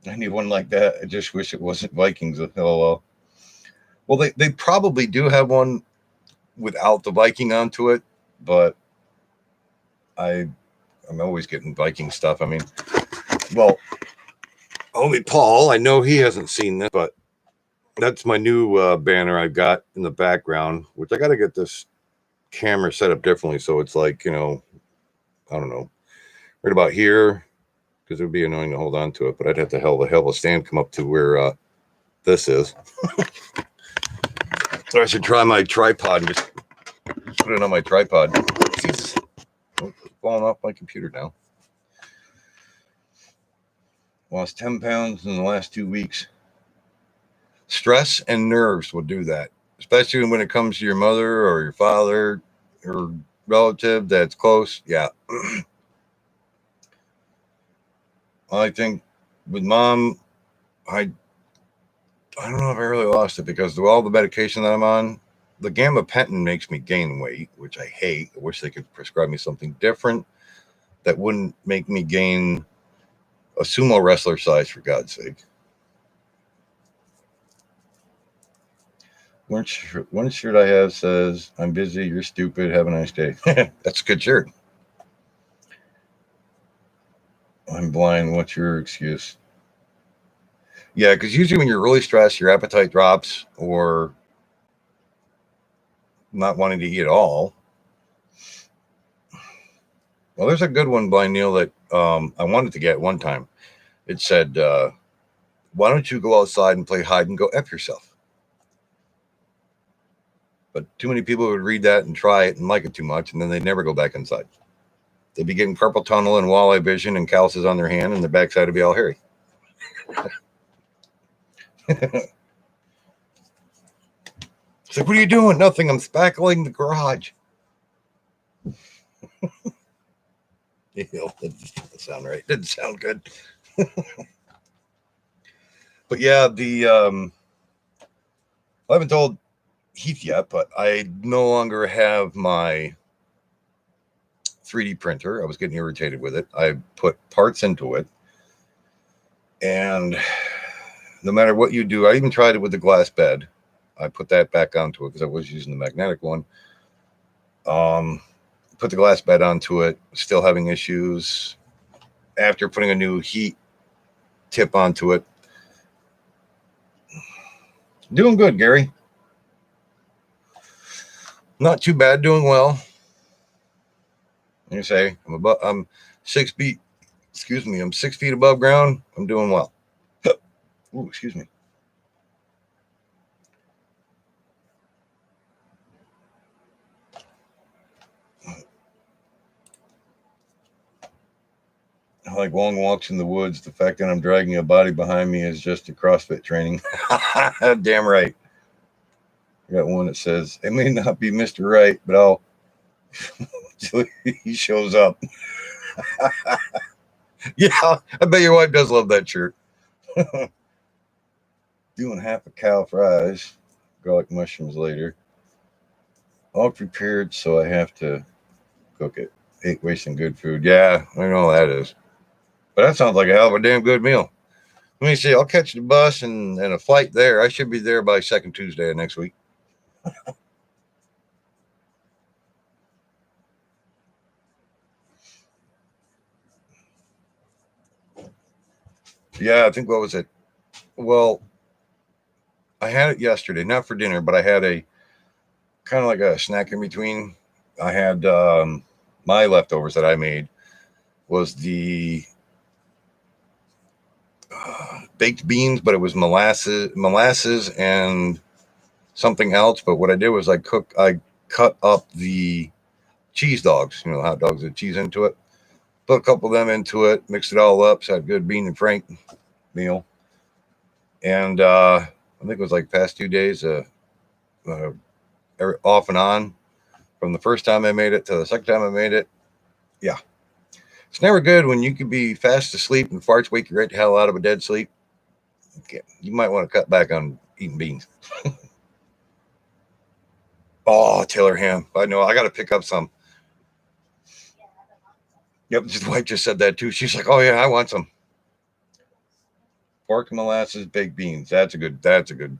I need one like that. I just wish it wasn't Vikings. LOL. Well, they probably do have one without the Viking onto it, but I'm always getting Viking stuff. I mean, well, only Paul. I know he hasn't seen this, but that's my new banner I've got in the background, which I got to get this camera set up differently. So it's like, I don't know, right about here, because it would be annoying to hold on to it, but I'd have to have a stand come up to where this is. So I should try my tripod and just put it on my tripod. Jesus. Oh, falling off my computer now. Lost 10 pounds in the last 2 weeks. Stress and nerves will do that, especially when it comes to your mother or your father or relative that's close. Yeah. I think with mom, I don't know if I really lost it because of all the medication that I'm on, the gabapentin makes me gain weight, which I hate. I wish they could prescribe me something different that wouldn't make me gain a sumo wrestler size, for God's sake. One shirt I have says, "I'm busy, you're stupid, have a nice day." That's a good shirt. I'm blind, what's your excuse? Yeah, because usually when you're really stressed, your appetite drops or not wanting to eat at all. Well, there's a good one by Neil that I wanted to get one time. It said, why don't you go outside and play hide and go F yourself? But too many people would read that and try it and like it too much, and then they'd never go back inside. They'd be getting carpal tunnel and walleye vision and calluses on their hand, and their backside would be all hairy. It's like, what are you doing? Nothing. I'm spackling the garage. That didn't sound right. Didn't sound good. But yeah, I haven't told Heath yet, but I no longer have my 3D printer. I was getting irritated with it. I put parts into it, and no matter what you do, I even tried it with the glass bed. I put that back onto it because I was using the magnetic one. Put the glass bed onto it, still having issues. After putting a new heat tip onto it, doing good, Gary. Not too bad, doing well. You say I'm 6 feet. Excuse me, I'm 6 feet above ground. I'm doing well. Ooh, excuse me. I like long walks in the woods. The fact that I'm dragging a body behind me is just a CrossFit training. Damn right. I got one that says, it may not be Mr. Right, but I'll till he shows up. Yeah, I bet your wife does love that shirt. Doing half a cow fries, garlic mushrooms later. All prepared, so I have to cook it. Hate wasting good food. Yeah, I know that is. But that sounds like a hell of a damn good meal. Let me see. I'll catch the bus and a flight there. I should be there by second Tuesday of next week. Yeah, I think what was it? Well, I had it yesterday, not for dinner, but I had a kind of like a snack in between. I had my leftovers that I made was the baked beans, but it was molasses and something else. But what I did was I cut up the cheese dogs, hot dogs with cheese into it, put a couple of them into it, mixed it all up, so I had good bean and frank meal. And I think it was like past 2 days, off and on from the first time I made it to the second time I made it. Yeah. It's never good when you could be fast asleep and farts wake you right the hell out of a dead sleep. Okay, you might want to cut back on eating beans. Oh, Taylor ham. I know. I got to pick up some. Yep, the wife just said that too. She's like, "Oh yeah, I want some pork and molasses baked beans." That's a good. That's a good.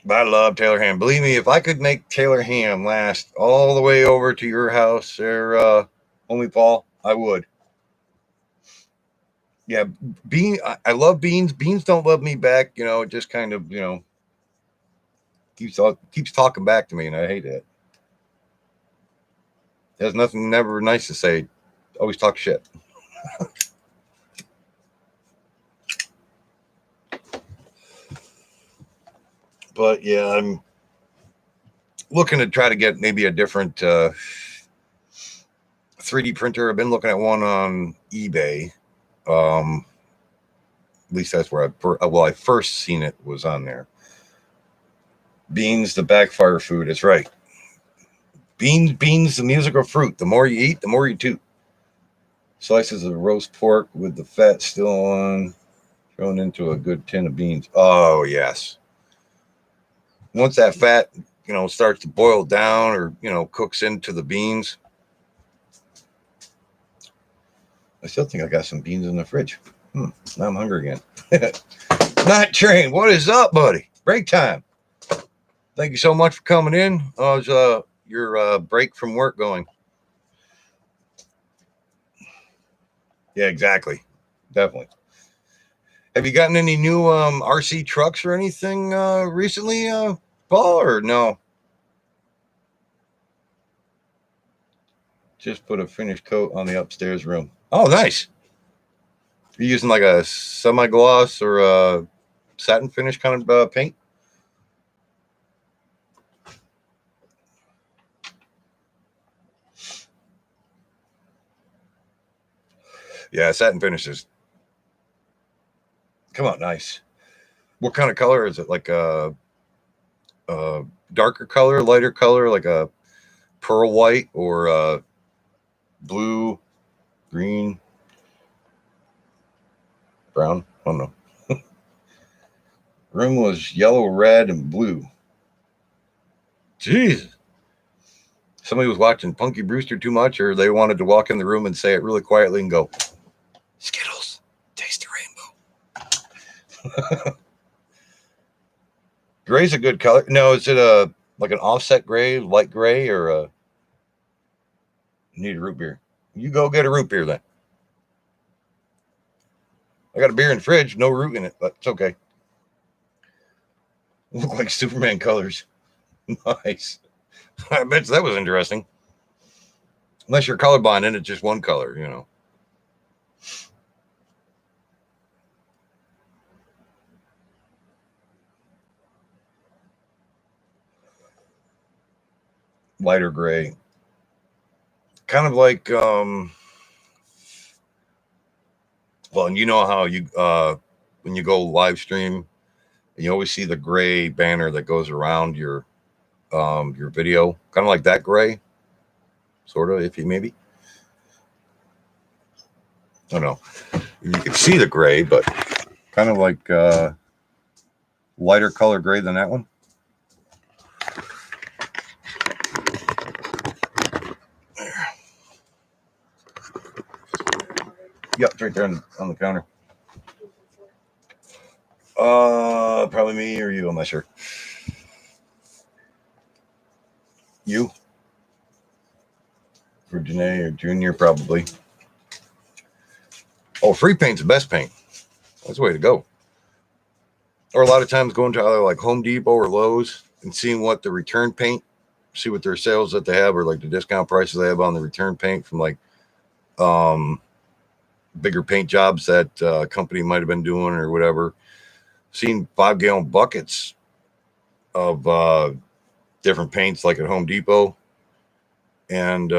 But I love Taylor ham. Believe me, if I could make Taylor ham last all the way over to your house, there, homie Paul, I would. Yeah, I love beans. Beans don't love me back. It just kind of keeps talking back to me, and I hate it. There's nothing never nice to say. Always talk shit. But yeah, I'm looking to try to get maybe a different 3D printer. I've been looking at one on eBay. Um, at least that's where I first seen it was on there. Beans, the backfire food. That's right. Beans, the musical fruit. The more you eat, the more you toot. Slices of roast pork with the fat still on, thrown into a good tin of beans. Oh yes. Once that fat, starts to boil down or cooks into the beans, I still think I got some beans in the fridge. Now I'm hungry again. Night Train, what is up, buddy? Break time. Thank you so much for coming in. How's your break from work going? Yeah, exactly. Definitely. Have you gotten any new RC trucks or anything recently, Paul, or no? Just put a finished coat on the upstairs room. Oh, nice. Are you using like a semi-gloss or a satin finish kind of paint? Yeah, satin finishes come out nice. What kind of color is it? Like a darker color, lighter color, like a pearl white or blue, green, brown? I don't know. Room was yellow, red, and blue. Jeez. Somebody was watching Punky Brewster too much, or they wanted to walk in the room and say it really quietly and go, Skittles, taste the rainbow. Gray's a good color. No, is it a like an offset gray, light gray, or need a root beer? You go get a root beer then. I got a beer in the fridge, no root in it, but it's okay. Look like Superman colors. Nice. I bet that was interesting. Unless you're colorblind and it's just one color. Lighter gray. Kind of like well, and you know how you when you go live stream, you always see the gray banner that goes around your video, kind of like that gray, sort of, if you maybe. I don't know. You can see the gray, but kind of like lighter color gray than that one. There. Yep, it's right there on the counter. Probably me or you. I'm not sure. You or Janae or Junior, probably. Oh, free paint's the best paint. That's the way to go. Or a lot of times going to either like Home Depot or Lowe's and seeing what the return paint, see what their sales that they have or like the discount prices they have on the return paint from like um, bigger paint jobs that company might have been doing or whatever. Seen 5-gallon buckets of different paints like at Home Depot and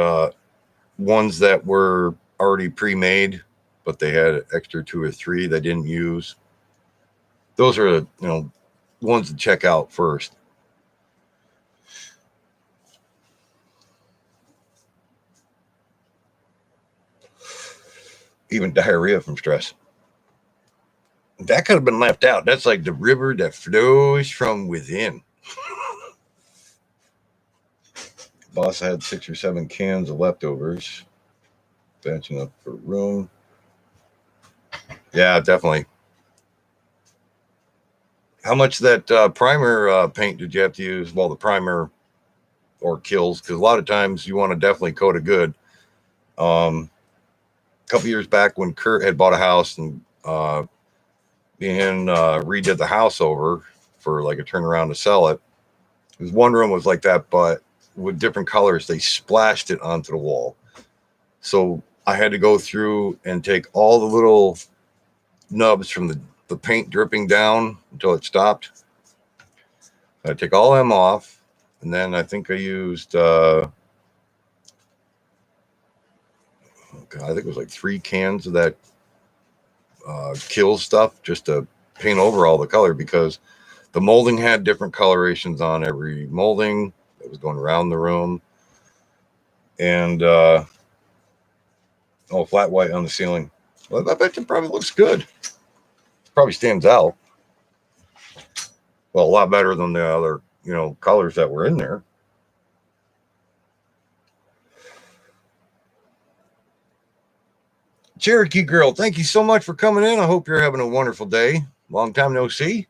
ones that were already pre-made, but they had extra 2 or 3 they didn't use. Those are ones to check out first. Even diarrhea from stress. That could have been left out. That's like the river that flows from within. Boss had 6 or 7 cans of leftovers. Batching up for room. Yeah, definitely. How much that primer paint did you have to use? Well, the primer or kills, because a lot of times you want to definitely coat it good. A couple years back when Kurt had bought a house and redid the house over for like a turnaround to sell it. Because one room was like that, but with different colors, they splashed it onto the wall. So I had to go through and take all the little nubs from the paint dripping down until it stopped. I take all them off, and then I think I used I think it was like 3 cans of that kill stuff just to paint over all the color, because the molding had different colorations on every molding that was going around the room. And flat white on the ceiling. Well, I bet it probably looks good. It probably stands out. Well, a lot better than the other, colors that were in there. Cherokee Girl, thank you so much for coming in. I hope you're having a wonderful day. Long time no see.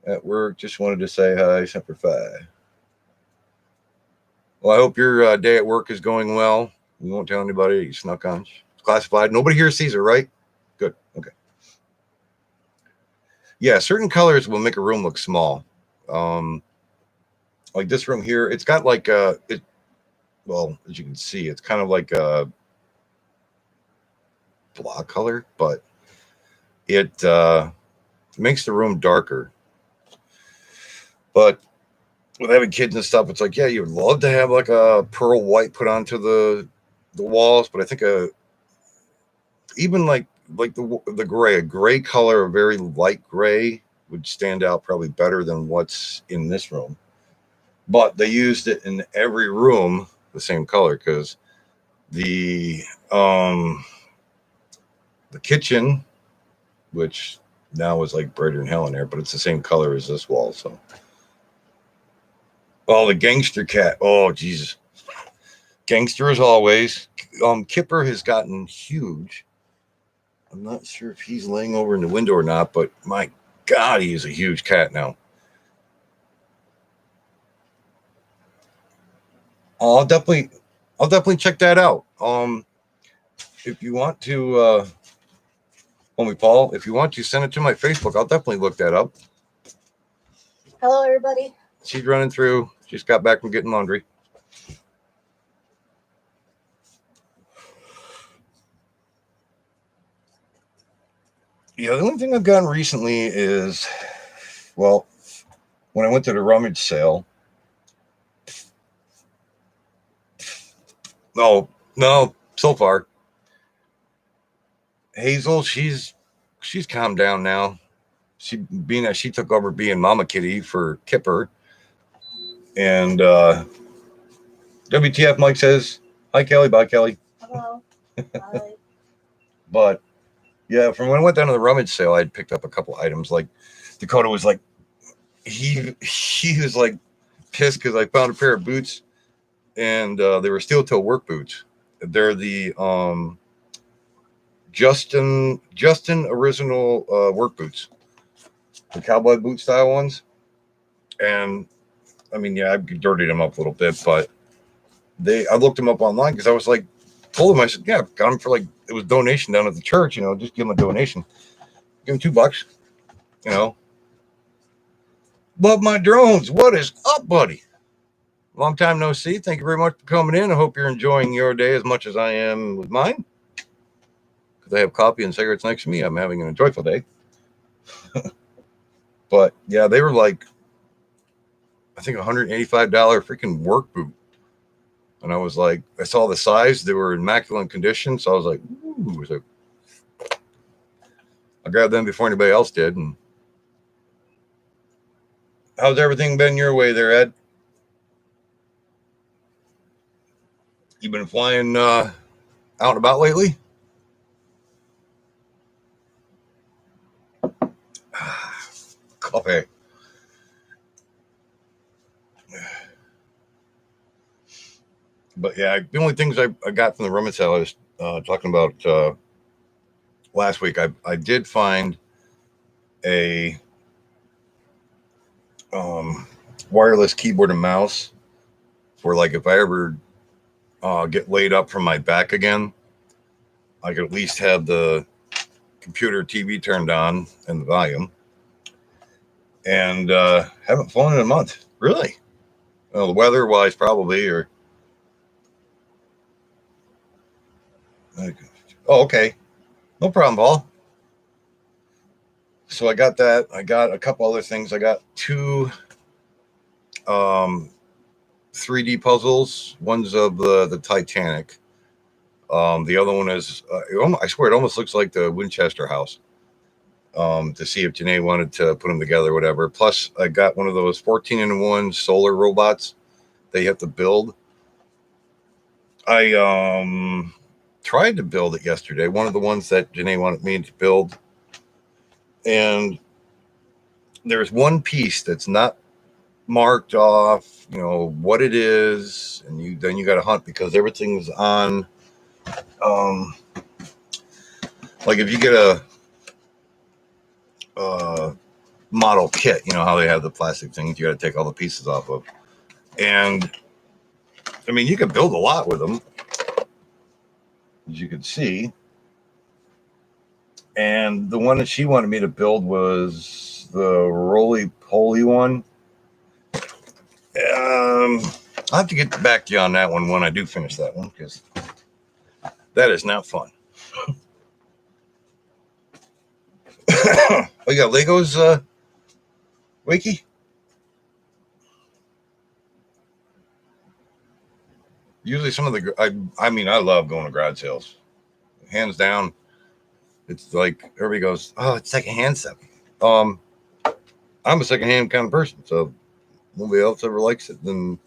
At work, just wanted to say hi, Semper Fi. Well, I hope your day at work is going well. You won't tell anybody you snuck on. It's classified. Nobody here sees it, right? Good. Okay. Yeah, certain colors will make a room look small. Like this room here, it's got like well, as you can see, it's kind of like a block color, but it makes the room darker. But with having kids and stuff, it's like, yeah, you'd love to have like a pearl white put onto the walls, but I think even like the gray, a gray color, a very light gray would stand out probably better than what's in this room. But they used it in every room the same color, because the kitchen, which now is like brighter than hell in there, but it's the same color as this wall. So, oh, the gangster cat. Oh, Jesus, gangster as always. Kipper has gotten huge. I'm not sure if he's laying over in the window or not, but my God, he is a huge cat now. I'll definitely check that out. If you want to, homie Paul, if you want to send it to my Facebook, I'll definitely look that up. Hello, everybody. She's running through. Just got back from getting laundry. Yeah, the only thing I've gotten recently is, well, when I went to the rummage sale. No, so far. Hazel, she's calmed down now. She took over being Mama Kitty for Kipper. And WTF Mike says, hi Kelly, bye Kelly. Hello. Bye. But yeah, from when I went down to the rummage sale, I'd picked up a couple items. Like Dakota was like, he was like pissed because I found a pair of boots, and they were steel toe work boots. They're the Justin original work boots, the cowboy boot style ones. And I mean, yeah, I dirtied them up a little bit, but I looked them up online because I was like, told them, I said, yeah, got them for like, it was donation down at the church, just give them a donation, give them $2, Love my drones. What is up, buddy? Long time no see. Thank you very much for coming in. I hope you're enjoying your day as much as I am with mine. Because I have coffee and cigarettes next to me, I'm having a joyful day. But yeah, they were like, I think $185 freaking work boot. And I was like, I saw the size. They were in immaculate condition. So I was like, ooh. So I grabbed them before anybody else did. And how's everything been your way there, Ed? You been flying out and about lately? coffee. But yeah, the only things I got from the rummage sale I was talking about last week, I did find a wireless keyboard and mouse for like if I ever get laid up from my back again, I could at least have the computer TV turned on and the volume. And haven't flown in a month. Really? Well, weather wise, probably. Or oh, okay, no problem, Paul. So I got that. I got a couple other things. I got two 3D puzzles. One's of the Titanic. The other one is, I swear, it almost looks like the Winchester House. To see if Janae wanted to put them together or whatever. Plus, I got one of those 14-in-1 solar robots that you have to build. I tried to build it yesterday. One of the ones that Janae wanted me to build. And there's one piece that's not marked off, what it is, and then you got to hunt because everything's on. Like if you get a model kit, how they have the plastic things you got to take all the pieces off of, and I mean you can build a lot with them, as you can see. And the one that she wanted me to build was the roly-poly one. I'll have to get back to you on that one when I do finish that one, because that is not fun. Oh, you got Legos, Wakey? Usually some of the, I mean, I love going to garage sales. Hands down. It's like, everybody goes, oh, it's secondhand stuff. I'm a secondhand kind of person, so nobody else ever likes it. Then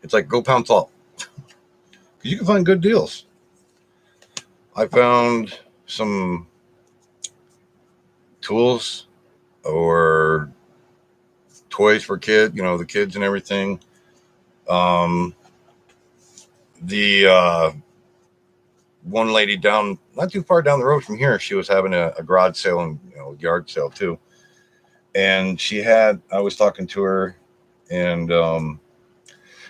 it's like, go pound salt. Because you can find good deals. I found some tools or toys for kids, the kids and everything. The one lady down, not too far down the road from here, she was having a garage sale and yard sale too. And I was talking to her, and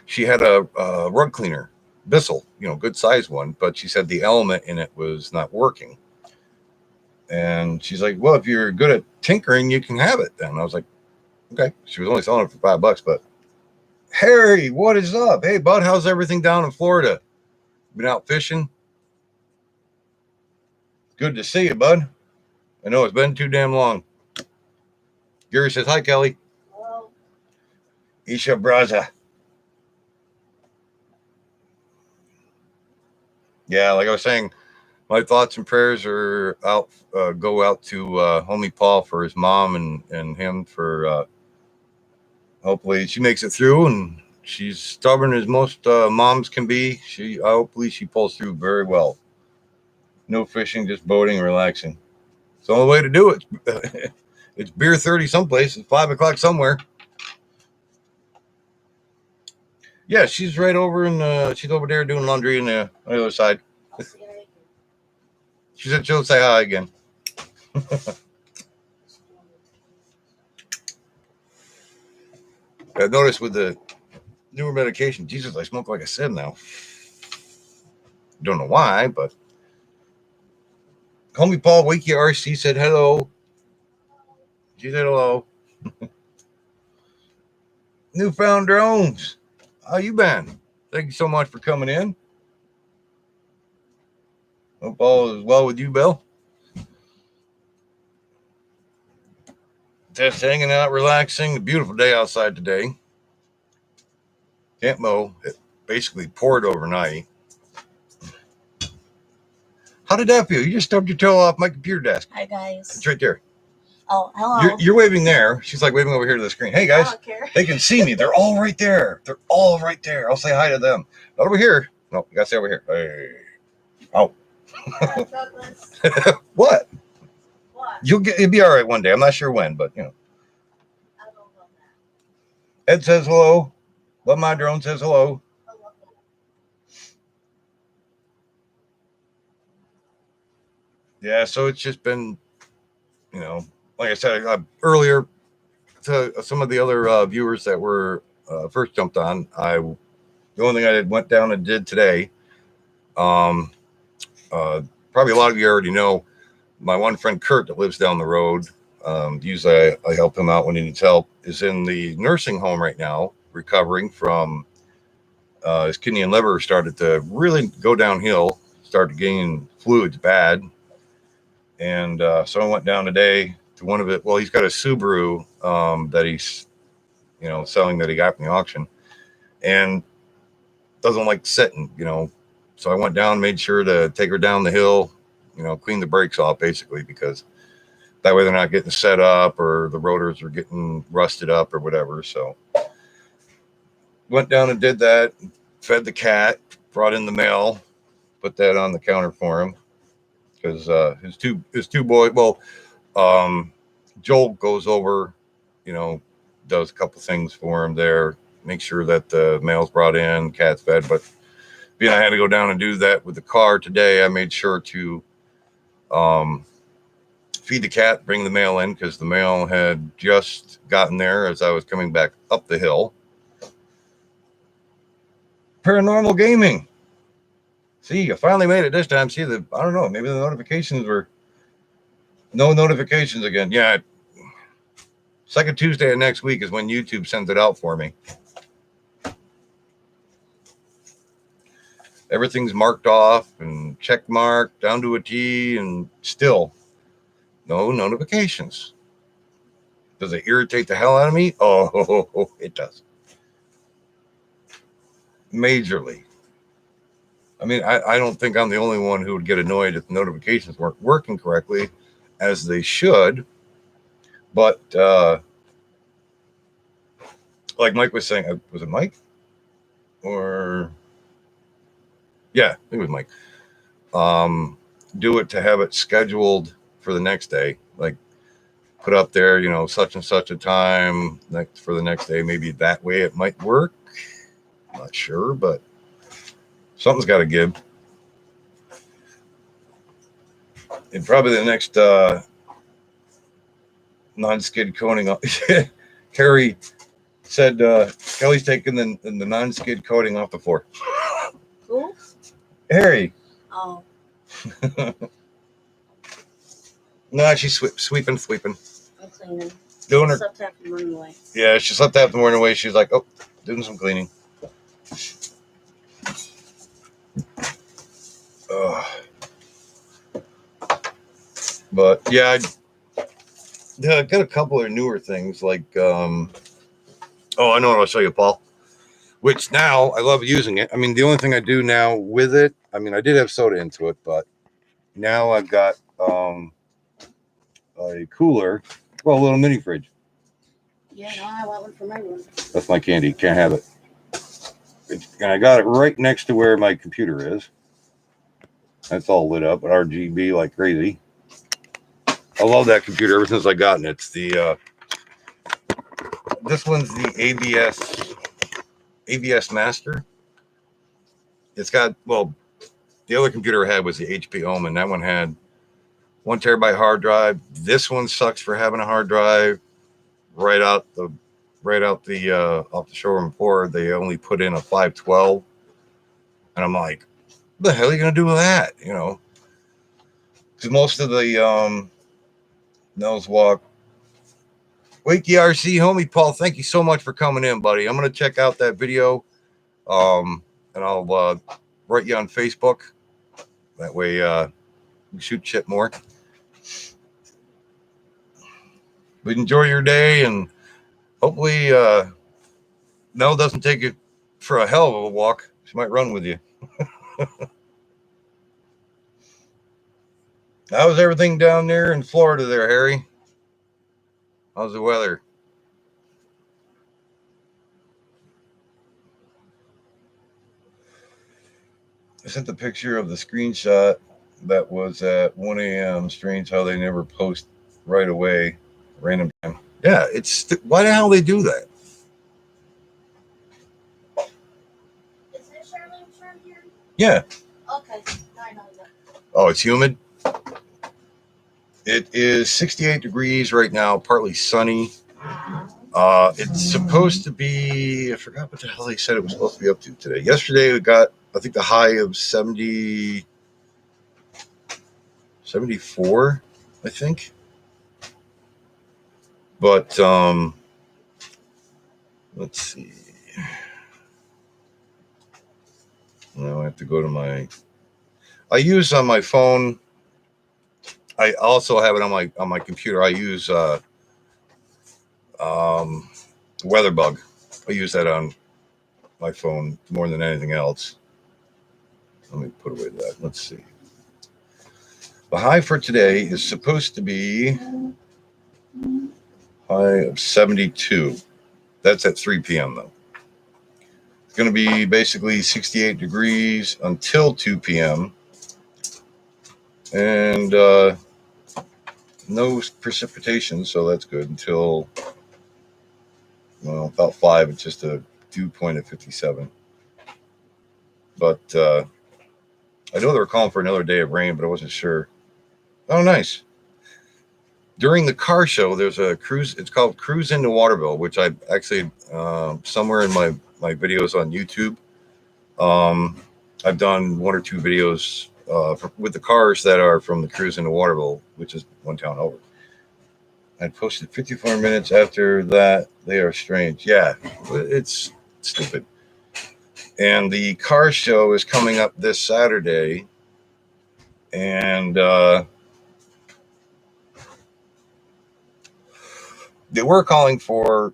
she had a rug cleaner, Bissell, good size one, but she said the element in it was not working. And she's like, well, if you're good at tinkering, you can have it then. I was like, okay. She was only selling it for $5, but Harry, what is up? Hey, bud, how's everything down in Florida? Been out fishing? Good to see you, bud. I know it's been too damn long. Gary says, hi, Kelly. Hello. Isha Braza. Yeah, like I was saying, my thoughts and prayers are go out to homie Paul for his mom and him for hopefully she makes it through, and she's stubborn as most moms can be. Hopefully she pulls through very well. No fishing, just boating and relaxing. It's the only way to do it. It's beer 30 someplace. It's 5 o'clock somewhere. Yeah, she's right over she's over there doing laundry on the other side. She said she'll say hi again. I noticed with the newer medication, Jesus, I smoke like I said now. Don't know why, but homie Paul Wakey RC said hello. She said hello. Newfound drones. How you been? Thank you so much for coming in. Hope all is well with you, Bill. Just hanging out, relaxing. A beautiful day outside today. Can't mow. It basically poured overnight. How did that feel? You just stubbed your toe off my computer desk. Hi, guys. It's right there. Oh, hello. You're waving there. She's like waving over here to the screen. Hey, guys. I don't care. They can see me. They're all right there. They're all right there. I'll say hi to them. Not over here. No, you got to say over here. Hey. Oh. What? What? It'll be all right one day. I'm not sure when, but Ed says hello. Love My Drone says hello. Yeah, so it's just been, like I said earlier to some of the other viewers that were first jumped on. The only thing I went down and did today. Um, Probably a lot of you already know my one friend Kurt that lives down the road. Usually I help him out when he needs help. Is in the nursing home right now, recovering from his kidney and liver started to really go downhill. Started gaining fluids bad, and so I went down today to one of it. Well, he's got a Subaru that he's selling that he got from the auction, and doesn't like sitting. So I went down, made sure to take her down the hill, clean the brakes off basically because that way they're not getting set up or the rotors are getting rusted up or whatever. So went down and did that, fed the cat, brought in the mail, put that on the counter for him because his two boys. Well, um, Joel goes over, you know, does a couple things for him there, make sure that the mail's brought in, cat's fed. But being I had to go down and do that with the car today, I made sure to um, feed the cat, bring the mail in because the mail had just gotten there as I was coming back up the hill. Paranormal gaming. See, you finally made it this time. See, I don't know, maybe the notifications were no notifications again. Yeah, second Tuesday of next week is when YouTube sends it out for me. Everything's marked off and check marked down to a T, and still no notifications. Does it irritate the hell out of me? Oh, it does. Majorly. I mean, I don't think I'm the only one who would get annoyed if the notifications weren't working correctly as they should. But like Mike was saying, was it Mike? Or, yeah, I think it was Mike. Do it to have it scheduled for the next day. Like, put up there, such and such a time for the next day. Maybe that way it might work. I'm not sure, but something's got to give. And probably the next non-skid coating. Harry said Kelly's taking the non-skid coating off the floor. Who? Harry. Oh. No, she's sweeping. I'm cleaning. Doing her. Slept half the morning away. Yeah, she slept half the morning away. She's like, oh, doing some cleaning. But yeah, I got a couple of newer things like, I know what I'll show you, Paul. Which now I love using it. I mean, the only thing I do now with it, I mean, I did have soda into it, but now I've got a cooler, well, a little mini fridge. Yeah, no, I want one for my room. That's my candy. Can't have it. And I got it right next to where my computer is. That's all lit up, RGB like crazy. I love that computer ever since I gotten it. It's the this one's the ABS Master. It's got, well, the other computer I had was the HP Omen. That one had 1 terabyte hard drive. This one sucks for having a hard drive right out the off the showroom floor. They only put in a 512, and I'm like, what the hell are you gonna do with that? Because most of the Nels Walk. Wakey RC homie Paul, thank you so much for coming in, buddy. I'm gonna check out that video, and I'll write you on Facebook. That way, we shoot shit more. But enjoy your day, and hopefully, Nell doesn't take you for a hell of a walk. She might run with you. How's everything down there in Florida there, Harry? How's the weather? I sent the picture of the screenshot that was at 1 a.m. Strange how they never post right away. Random time. Yeah, why the hell they do that? Yeah. Okay, I know that. Oh, it's humid. It is 68 degrees right now, partly sunny. It's supposed to be, I forgot what the hell they said it was supposed to be up to today. Yesterday we got, I think, the high of 74, I think. But let's see. Now I have to go to I use on my phone. I also have it on my computer. I use WeatherBug. I use that on my phone more than anything else. Let me put away that. Let's see. The high for today is supposed to be high of 72. That's at 3 p.m. though. It's going to be basically 68 degrees until 2 p.m. And no precipitation, so that's good until, well, about 5. It's just a dew point at 57. But I know they were calling for another day of rain, but I wasn't sure. Oh, nice. During the car show, there's a cruise. It's called Cruise into Waterville, which I actually, somewhere in my videos on YouTube, I've done 1 or 2 videos with the cars that are from the Cruise into Waterville, which is one town over. I posted 54 minutes after that. They are strange. Yeah, it's stupid. And the car show is coming up this Saturday. And they were calling for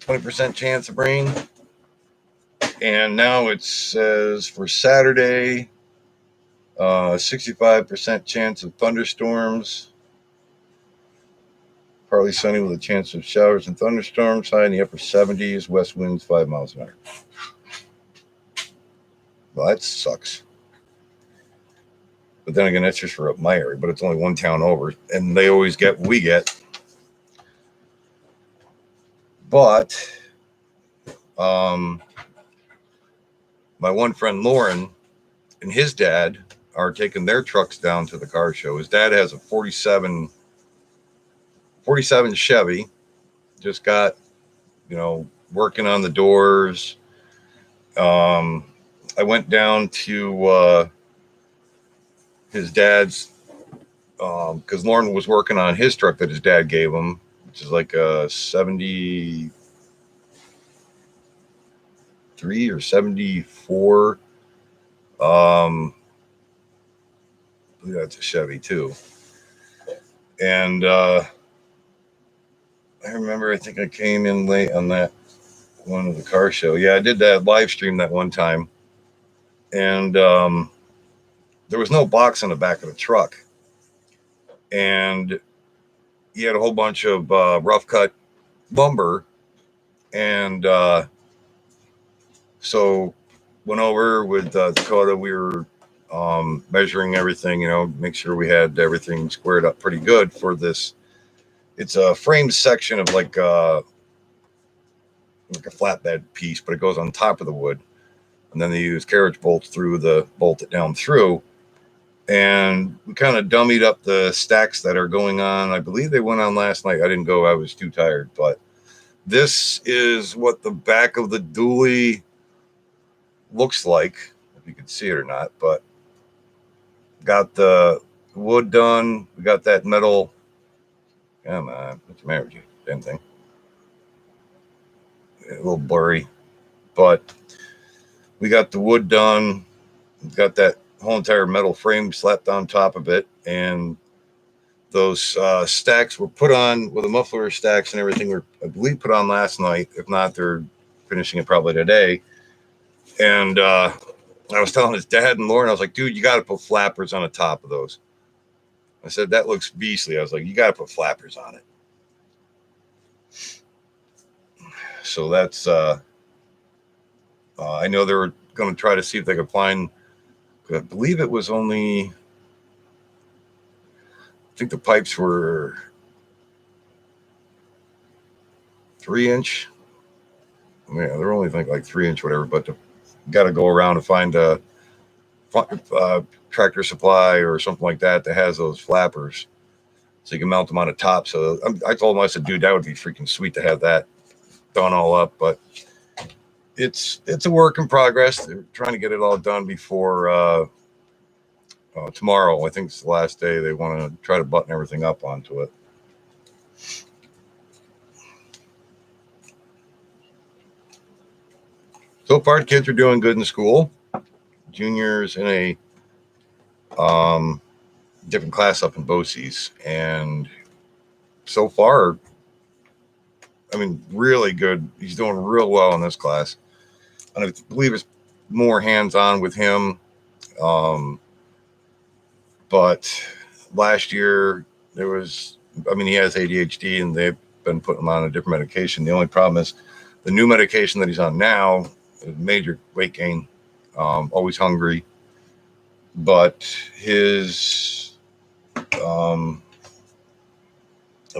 20% chance of rain. And now it says for Saturday, 65% chance of thunderstorms. Partly sunny with a chance of showers and thunderstorms. High in the upper 70s. West winds 5 miles an hour. Well, that sucks. But then again, that's just for up my area. But it's only one town over. And they always get what we get. But my one friend Lauren and his dad are taking their trucks down to the car show. His dad has a 47 Chevy. Just got, working on the doors. I went down to his dad's because Lauren was working on his truck that his dad gave him, which is like a 73 or 74. I believe that's a Chevy too. And I remember, I think I came in late on that one of the car show. Yeah, I did that live stream that one time. And there was no box on the back of the truck. And he had a whole bunch of rough cut lumber. And so went over with Dakota. We were measuring everything, make sure we had everything squared up pretty good for this. It's a framed section of like a flatbed piece, but it goes on top of the wood. And then they use carriage bolts bolt it down through. And we kind of dummied up the stacks that are going on. I believe they went on last night. I didn't go. I was too tired. But this is what the back of the dually looks like, if you can see it or not. But got the wood done. We got that metal. Come on. What's the matter with you? Damn thing. A little blurry. But we got the wood done. We got that whole entire metal frame slapped on top of it. And those stacks were put on with the muffler stacks and everything were, I believe, put on last night. If not, they're finishing it probably today. And I was telling his dad and Lauren, I was like, dude, you got to put flappers on the top of those. I said, that looks beastly. I was like, you got to put flappers on it. So that's, I know they were going to try to see if they could find, I believe it was only, I think the pipes were 3-inch. Yeah, they're only like 3-inch, whatever, but got to go around and find a Tractor Supply or something like that has those flappers, so you can mount them on the top. So I told him, I said, dude, that would be freaking sweet to have that done all up, but it's a work in progress. They're trying to get it all done before tomorrow. I think it's the last day. They want to try to button everything up onto it. So far, the kids are doing good in school. Junior's in a different class up in Bosse's, and so far, I mean, really good. He's doing real well in this class. And I believe it's more hands-on with him. But last year he has ADHD, and they've been putting him on a different medication. The only problem is the new medication that he's on now is major weight gain, always hungry. But his, oh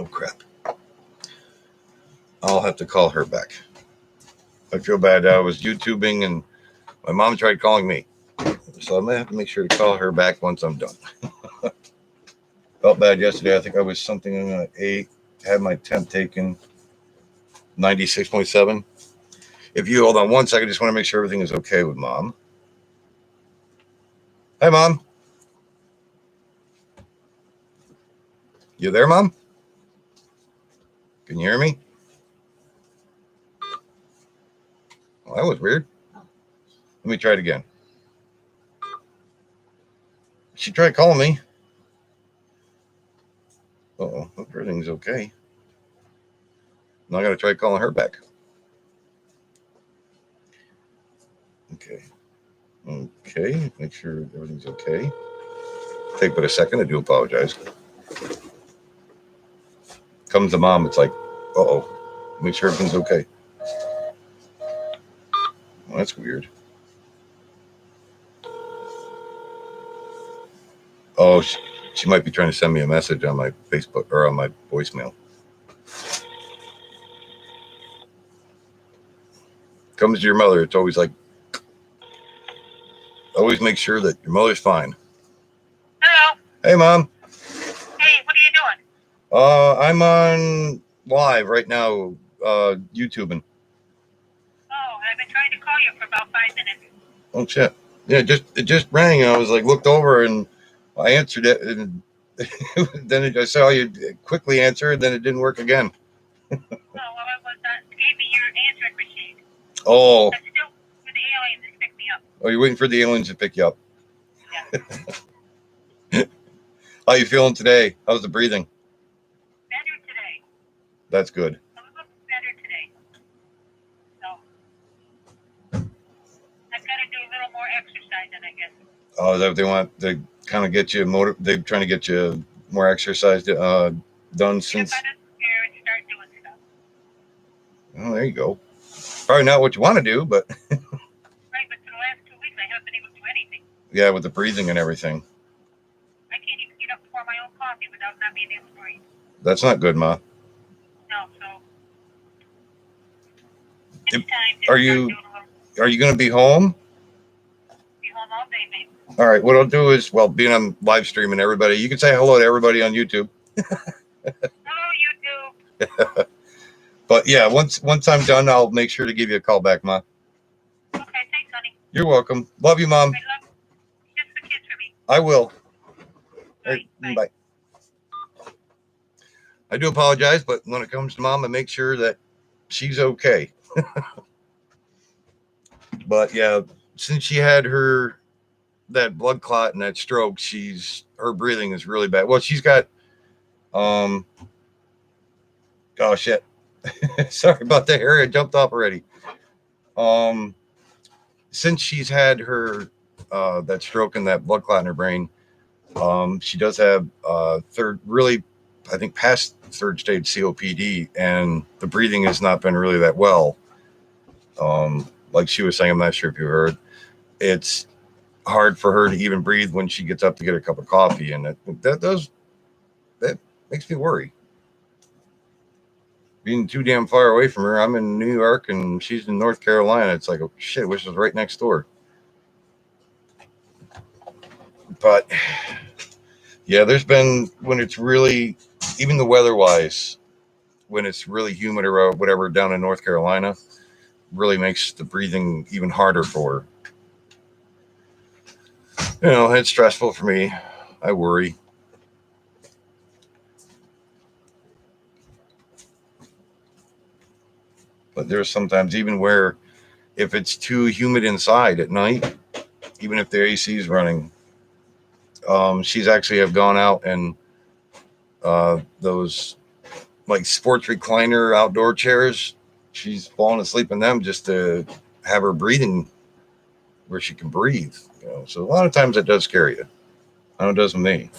crap. I'll have to call her back. I feel bad. I was YouTubing and my mom tried calling me. So I'm going to have to make sure to call her back once I'm done. Felt bad yesterday. I think I was something in 8, had my temp taken, 96.7. If you hold on one second, I just want to make sure everything is okay with Mom. Hi, Mom. You there, Mom? Can you hear me? Well, that was weird. Let me try it again. She tried calling me. Uh-oh, hope everything's okay. Now I got to try calling her back. Okay, make sure everything's okay. Take but a second. I do apologize. Comes to Mom, it's like, uh-oh, make sure everything's okay. Well, that's weird. Oh, she might be trying to send me a message on my Facebook or on my voicemail. Comes to your mother, it's always like, always make sure that your mother's fine. Hello. Hey, Mom. Hey, what are you doing? I'm on live right now, YouTubing. Oh, I've been trying to call you for about 5 minutes. Oh shit! Yeah, it just rang, and I was like, looked over, and I answered it, and then I saw you quickly answer, and then it didn't work again. Oh, well, it was gave me your answering machine. Oh. I'm still with the aliens to pick me up. Oh, you're waiting for the aliens to pick you up. Yeah. How you feeling today? How's the breathing? Better today. That's good. A little better today. So I've got to do a little more exercising, I guess. Oh, is that what they want? They kind of get you they're trying to get you more exercise done since. Get out of here and start doing stuff. Oh, there you go. Probably not what you want to do, but. Right, but for the last 2 weeks, I haven't been able to do anything. Yeah, with the breathing and everything. I can't even get up and pour my own coffee without not being able to breathe. That's not good, Ma. No, so it's time to Are start you doing a little. Are you going to be home? Be home all day, baby. All right. What I'll do is, being on live streaming, everybody, you can say hello to everybody on YouTube. Hello, YouTube. But yeah, once I'm done, I'll make sure to give you a call back, Ma. Okay, thanks, honey. You're welcome. Love you, Mom. I love kiss the kids for me. I will. Bye. Bye. Bye. I do apologize, but when it comes to Mom, I make sure that she's okay. But yeah, since she had that blood clot and that stroke, her breathing is really bad. Well, she's got oh shit. Sorry about that, Harry. I jumped off already. Since she's had her that stroke and that blood clot in her brain, she does have past third stage COPD, and the breathing has not been really that well. Like she was saying, I'm not sure if you heard, it's hard for her to even breathe when she gets up to get a cup of coffee, and that makes me worry. being too damn far away from her. I'm in New York and she's in North Carolina. It's like, oh, shit, which is right next door. But yeah, there's been when it's really, even the weather wise, when it's really humid or whatever down in North Carolina, really makes the breathing even harder for her. It's stressful for me. I worry. But there's sometimes even where if it's too humid inside at night, even if the AC is running, she's actually have gone out and those like sports recliner outdoor chairs. She's fallen asleep in them just to have her breathing where she can breathe. So a lot of times it does scare you. I know it does with me.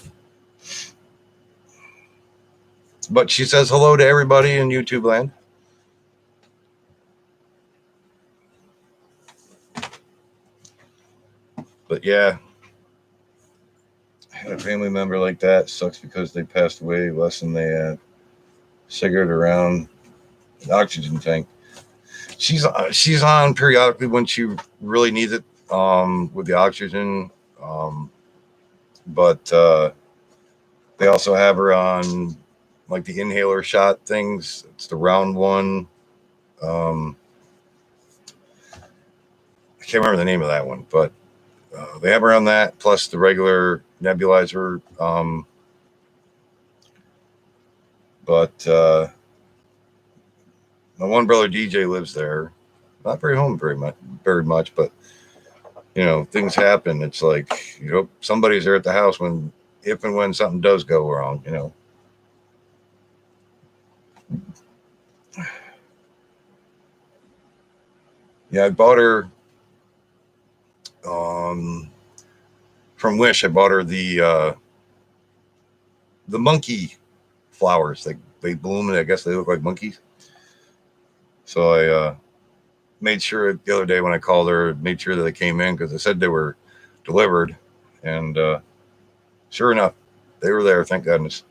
But she says hello to everybody in YouTube land. But yeah, I had a family member like that. Sucks because they passed away less than they had. Cigarette around, an oxygen tank. She's on periodically when she really needs it with the oxygen. But they also have her on like the inhaler shot things. It's the round one. I can't remember the name of that one, but they have her on that plus the regular nebulizer. But my one brother DJ lives there. Not very home very much, but things happen. It's like somebody's there at the house if and when something does go wrong. Yeah, I bought her from Wish. I bought her the monkey flowers. They bloom and I guess they look like monkeys. So I made sure the other day when I called her, made sure that they came in because they said they were delivered, and sure enough, they were there. Thank goodness,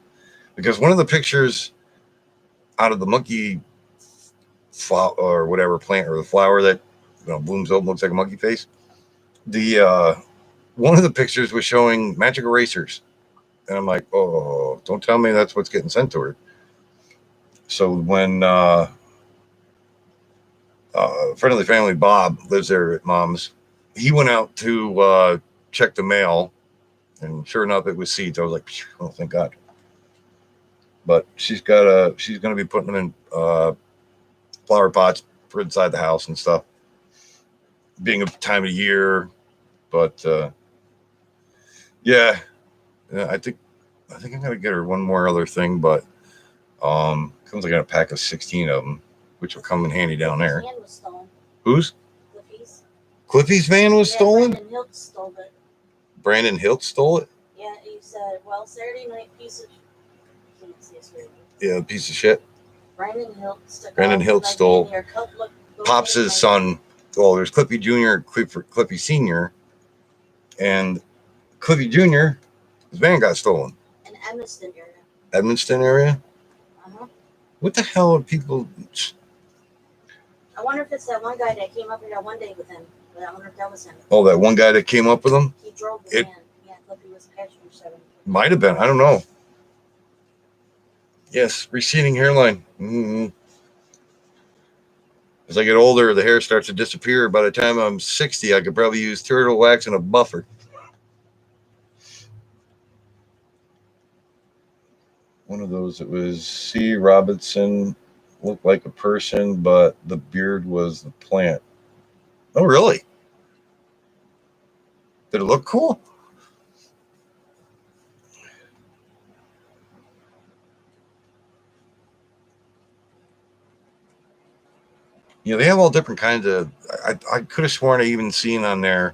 because one of the pictures out of the monkey flower or whatever plant or the flower that blooms open looks like a monkey face. The one of the pictures was showing magic erasers, and I'm like, oh, don't tell me that's what's getting sent to her. So when a friend of the family, Bob, lives there at Mom's, he went out to check the mail, and sure enough, it was seeds. I was like, oh, thank God. But she's going to be putting them in flower pots for inside the house and stuff. Being a time of year, but yeah, I think I'm gonna get her one more other thing, but comes like in a pack of 16 of them, which will come in handy down there. Van was stolen. Whose? Cliffy's. Cliffy's van was stolen? Brandon Hilt stole it. Brandon Hilt stole it? Yeah, he said, well, Saturday night piece of shit. Brandon Hilt stole Pops' son. Well, there's Cliffy Jr., Cliffy Sr., and Cliffy Jr., his van got stolen. In Edmonston area. Edmonston area? Uh-huh. What the hell are people... I wonder if it's that one guy that came up here that one day with him. I wonder if that was him. Oh, that one guy that came up with him? He drove the van. Yeah, Cliffy was a passenger 7. Might have been. I don't know. Yes, receding hairline. Mm-hmm. As I get older, the hair starts to disappear. By the time I'm 60, I could probably use turtle wax and a buffer. One of those, it was C. Robinson, looked like a person, but the beard was the plant. Oh, really? Did it look cool? They have all different kinds of... I could have sworn I even seen on there,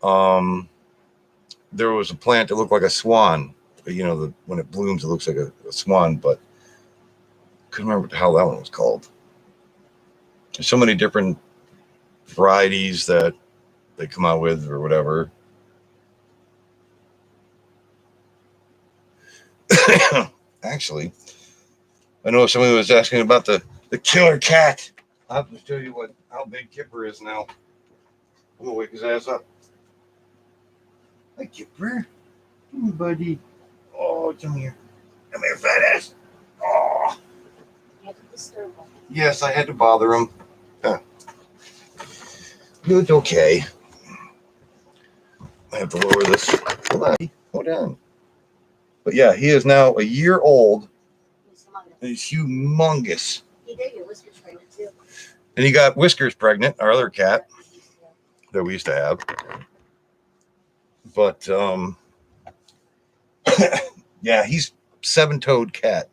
there was a plant that looked like a swan. When it blooms, it looks like a swan, but I couldn't remember how that one was called. There's so many different varieties that they come out with or whatever. Actually, I know somebody was asking about the killer cat. I'll have to show you how big Kipper is now. I'm gonna wake his ass up. Hi, Kipper. Come here, buddy. Oh, come here. Come here, fat ass. Oh. You have to disturb him. Yes, I had to bother him. Huh. It's okay. I have to lower this. Hold on. But yeah, he is now a year old. He's humongous. He did get Whiskers pregnant too. And he got Whiskers pregnant, our other cat that we used to have. But yeah, he's 7-toed cat.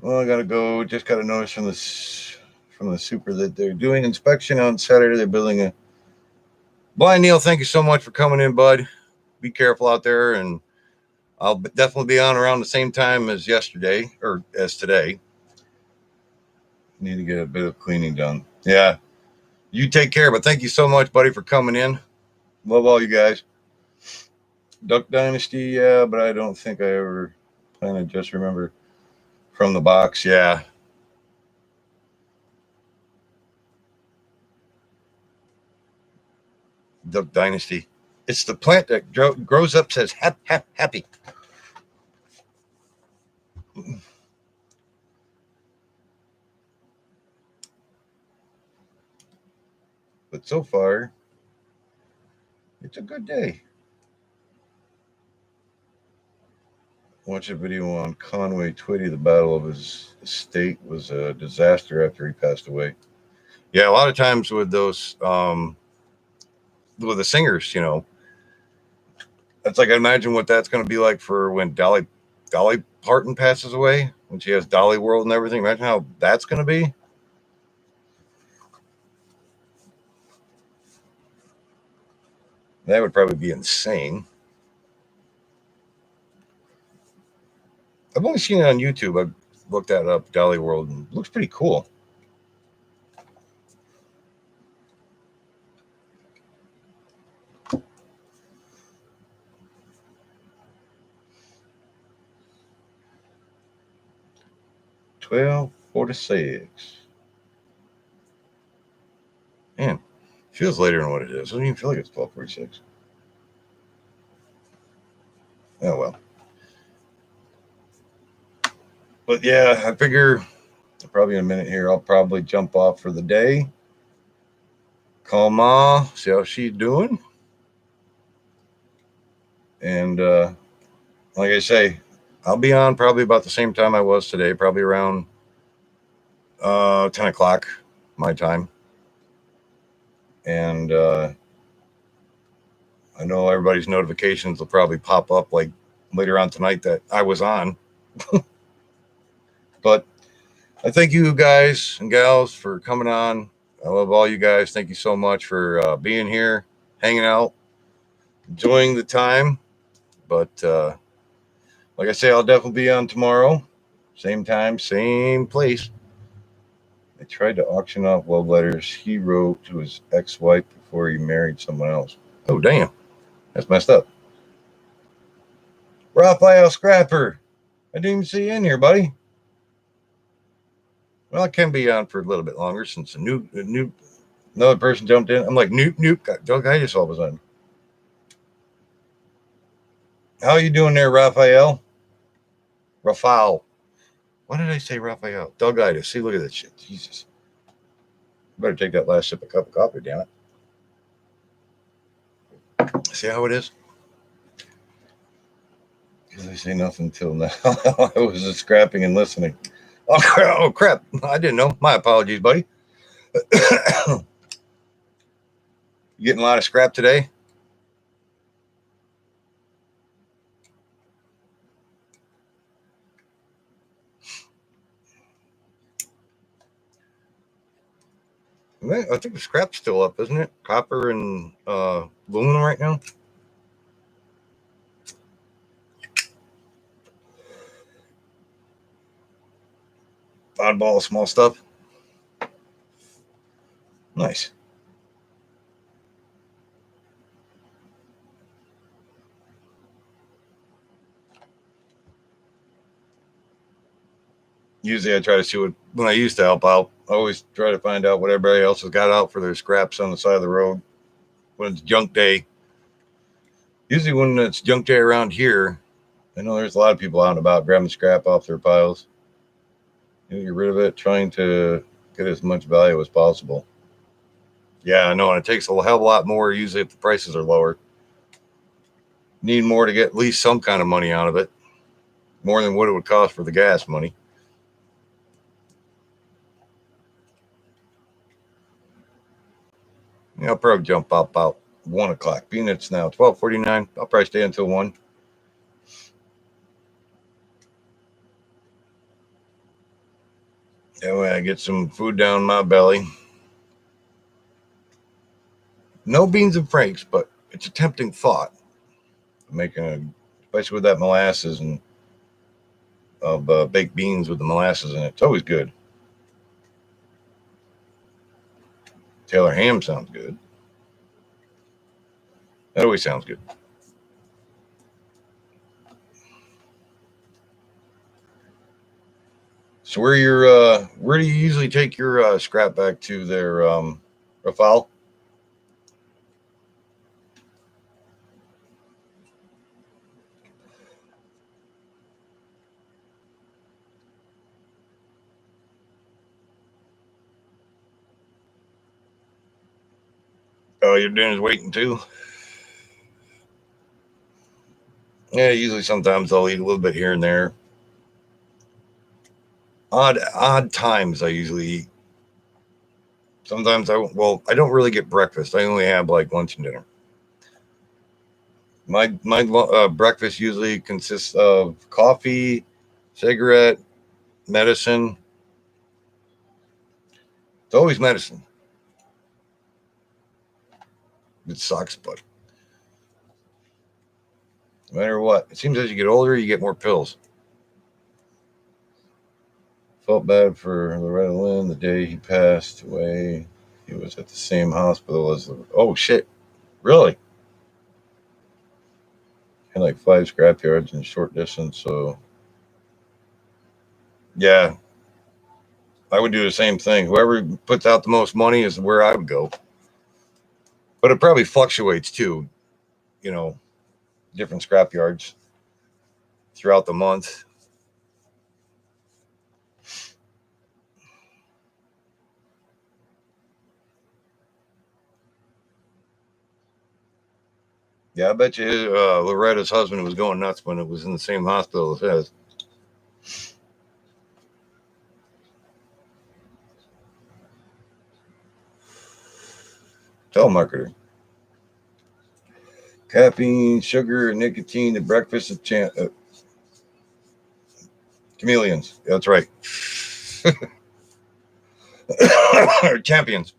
Well, I gotta go. Just got a notice from the super that they're doing inspection on Saturday. They're building a blind Neil. Thank you so much for coming in, bud. Be careful out there, and I'll definitely be on around the same time as yesterday or as today. Need to get a bit of cleaning done. Yeah, you take care. But thank you so much, buddy, for coming in. Love all you guys. Duck Dynasty, yeah, but I don't think I ever plan to just remember from the box. Yeah. Duck Dynasty. It's the plant that grows up, says happy. But so far, it's a good day. Watch a video on Conway Twitty. The battle of his estate was a disaster after he passed away. Yeah, a lot of times with those, with the singers, you know, that's like I imagine what that's going to be like for when Dolly Parton passes away, when she has Dolly World and everything. Imagine how that's going to be. That would probably be insane. I've only seen it on YouTube. I've looked that up, Dolly World, and it looks pretty cool. $12.46. Man, it feels later than what it is. It doesn't even feel like it's 12:46. Oh well. But yeah, I figure probably in a minute here I'll probably jump off for the day. Call Ma, see how she's doing. And like I say, I'll be on probably about the same time I was today, probably around 10 o'clock my time. And I know everybody's notifications will probably pop up like later on tonight that I was on. But I thank you guys and gals for coming on. I love all you guys. Thank you so much for being here, hanging out, enjoying the time. But like I say, I'll definitely be on tomorrow. Same time, same place. They tried to auction off love letters he wrote to his ex-wife before he married someone else. Oh, damn. That's messed up. Raphael Scrapper. I didn't even see you in here, buddy. Well, I can be on for a little bit longer since another person jumped in. I'm like, nope. Doug, I just all of a sudden. How you doing there, Raphael? Raphael. Why did I say Raphael? Doug-itis. See, look at that shit. Jesus. Better take that last sip of cup of coffee, damn it. See how it is? Because I say nothing until now. I was just scrapping and listening. Oh, crap. I didn't know. My apologies, buddy. You getting a lot of scrap today? I think the scrap's still up, isn't it? Copper and aluminum right now. Oddball of small stuff. Nice. Usually I try to see what, when I used to help out, I always try to find out what everybody else has got out for their scraps on the side of the road when it's junk day. Usually when it's junk day around here, I know there's a lot of people out and about grabbing scrap off their piles. You get rid of it, trying to get as much value as possible. Yeah, I know, and it takes a hell of a lot more usually if the prices are lower. Need more to get at least some kind of money out of it, more than what it would cost for the gas money. Yeah, I'll probably jump up about 1 o'clock. Being it's now 12:49, I'll probably stay until 1. That way I get some food down my belly. No beans and franks, but it's a tempting thought. Especially with that molasses and of baked beans with the molasses in it. It's always good. Taylor ham sounds good. That always sounds good. So where do you usually take your scrap back to there, Rafal? Oh, your dinner's waiting too? Yeah, usually sometimes I'll eat a little bit here and there. Odd times I usually eat. Sometimes I don't really get breakfast. I only have like lunch and dinner. My breakfast usually consists of coffee, cigarette, medicine. It's always medicine. It sucks, but no matter what, it seems as you get older, you get more pills. Felt bad for Loretta Lynn the day he passed away. He was at the same hospital as oh shit, really? Had like 5 scrap yards in short distance, so yeah, I would do the same thing. Whoever puts out the most money is where I would go. But it probably fluctuates too, you know, different scrap yards throughout the month. Yeah, I bet you Loretta's husband was going nuts when it was in the same hospital as his. Telemarketer. Caffeine, sugar, and nicotine, the breakfast of chameleons. That's right. Champions.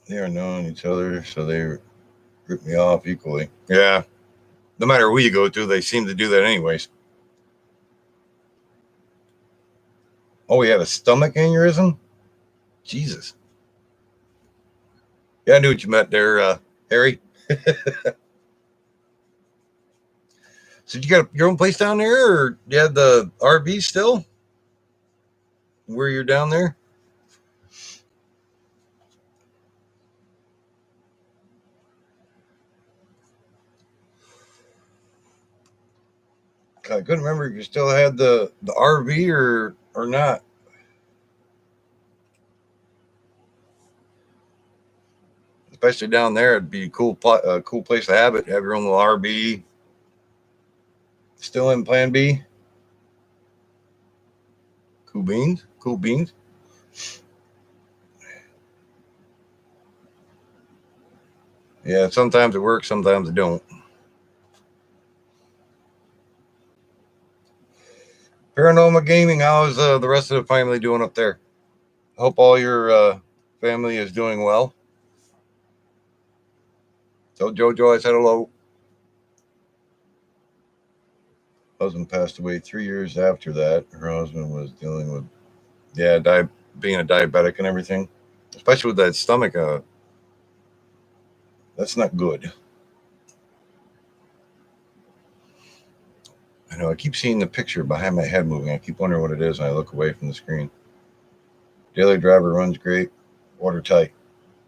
They are knowing each other, so they rip me off equally. Yeah. No matter who you go to, they seem to do that anyways. Oh, he had a stomach aneurysm? Jesus. Yeah, I knew what you meant there, Harry. So you got your own place down there, or you had the RV still? Where you're down there? I couldn't remember if you still had the RV or not. Especially down there, it'd be a cool place to have it. Have your own little RV. Still in Plan B. Cool beans. Cool beans. Yeah, sometimes it works, sometimes it don't. Paranormal gaming. How's the rest of the family doing up there? Hope all your family is doing well. Tell JoJo I said hello. Husband passed away 3 years after that. Her husband was dealing with, being a diabetic and everything, especially with that stomach. That's not good. know I keep seeing the picture behind my head moving. I keep wondering what it is, and I look away from the screen. Daily driver runs great, watertight.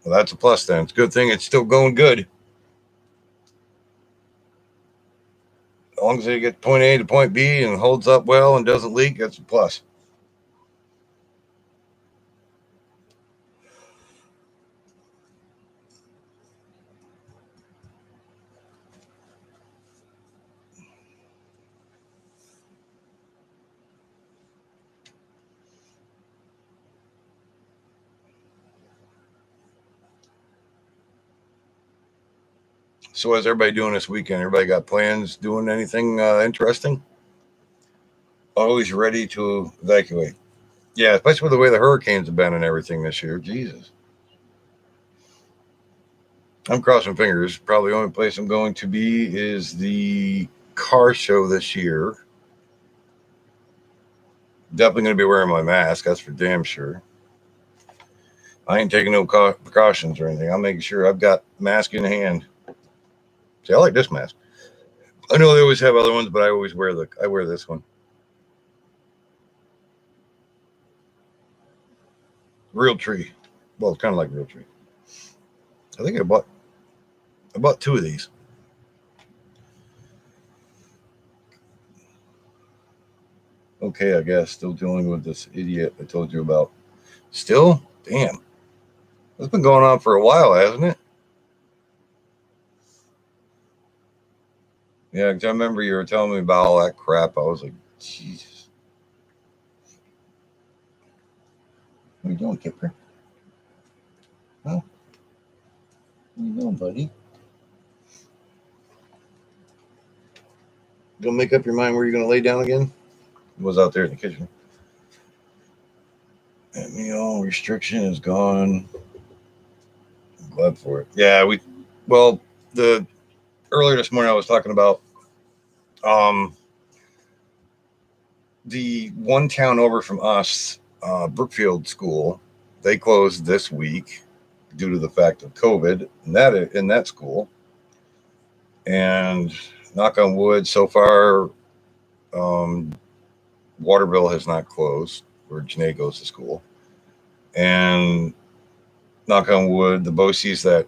Well, that's a plus then. It's a good thing it's still going good. As long as it gets point A to point B and holds up well and doesn't leak, that's a plus. So, what's everybody doing this weekend? Everybody got plans? Doing anything interesting? Always ready to evacuate. Yeah, especially with the way the hurricanes have been and everything this year. Jesus. I'm crossing fingers. Probably the only place I'm going to be is the car show this year. Definitely going to be wearing my mask. That's for damn sure. I ain't taking no precautions or anything. I'm making sure I've got mask in hand. See, I like this mask. I know they always have other ones, but I always wear this one. Real tree. Well, it's kind of like real tree. I think I bought 2 of these. Okay, I guess still dealing with this idiot I told you about. Still? Damn. It's been going on for a while, hasn't it? Yeah, 'cause I remember you were telling me about all that crap. I was like, Jesus. What are you doing, Kipper? Huh? What are you doing, buddy? Gonna make up your mind where you're gonna lay down again? It was out there in the kitchen. And meal restriction is gone. I'm glad for it. Yeah, the earlier this morning I was talking about the one town over from us, Brookfield School. They closed this week due to the fact of COVID in that school. And knock on wood, so far, Waterville has not closed where Janae goes to school. And knock on wood, the BOCES that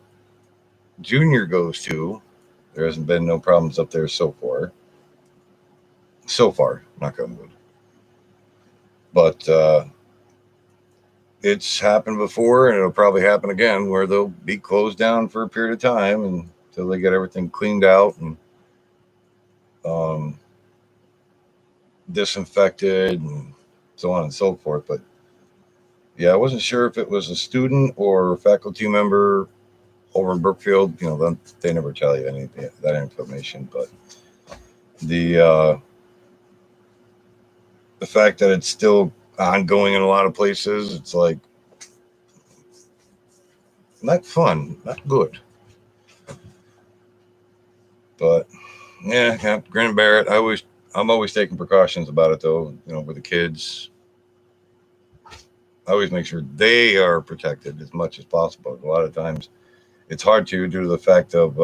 Junior goes to, there hasn't been no problems up there so far. So far, knock on wood. But it's happened before, and it'll probably happen again, where they'll be closed down for a period of time until they get everything cleaned out and disinfected and so on and so forth. But yeah, I wasn't sure if it was a student or a faculty member over in Brookfield. You know, they never tell you any of that information. But the fact that it's still ongoing in a lot of places, it's like not fun, not good. But yeah, grin and bear it. I'm always taking precautions about it, though. You know, with the kids, I always make sure they are protected as much as possible. A lot of times, it's hard to due to the fact of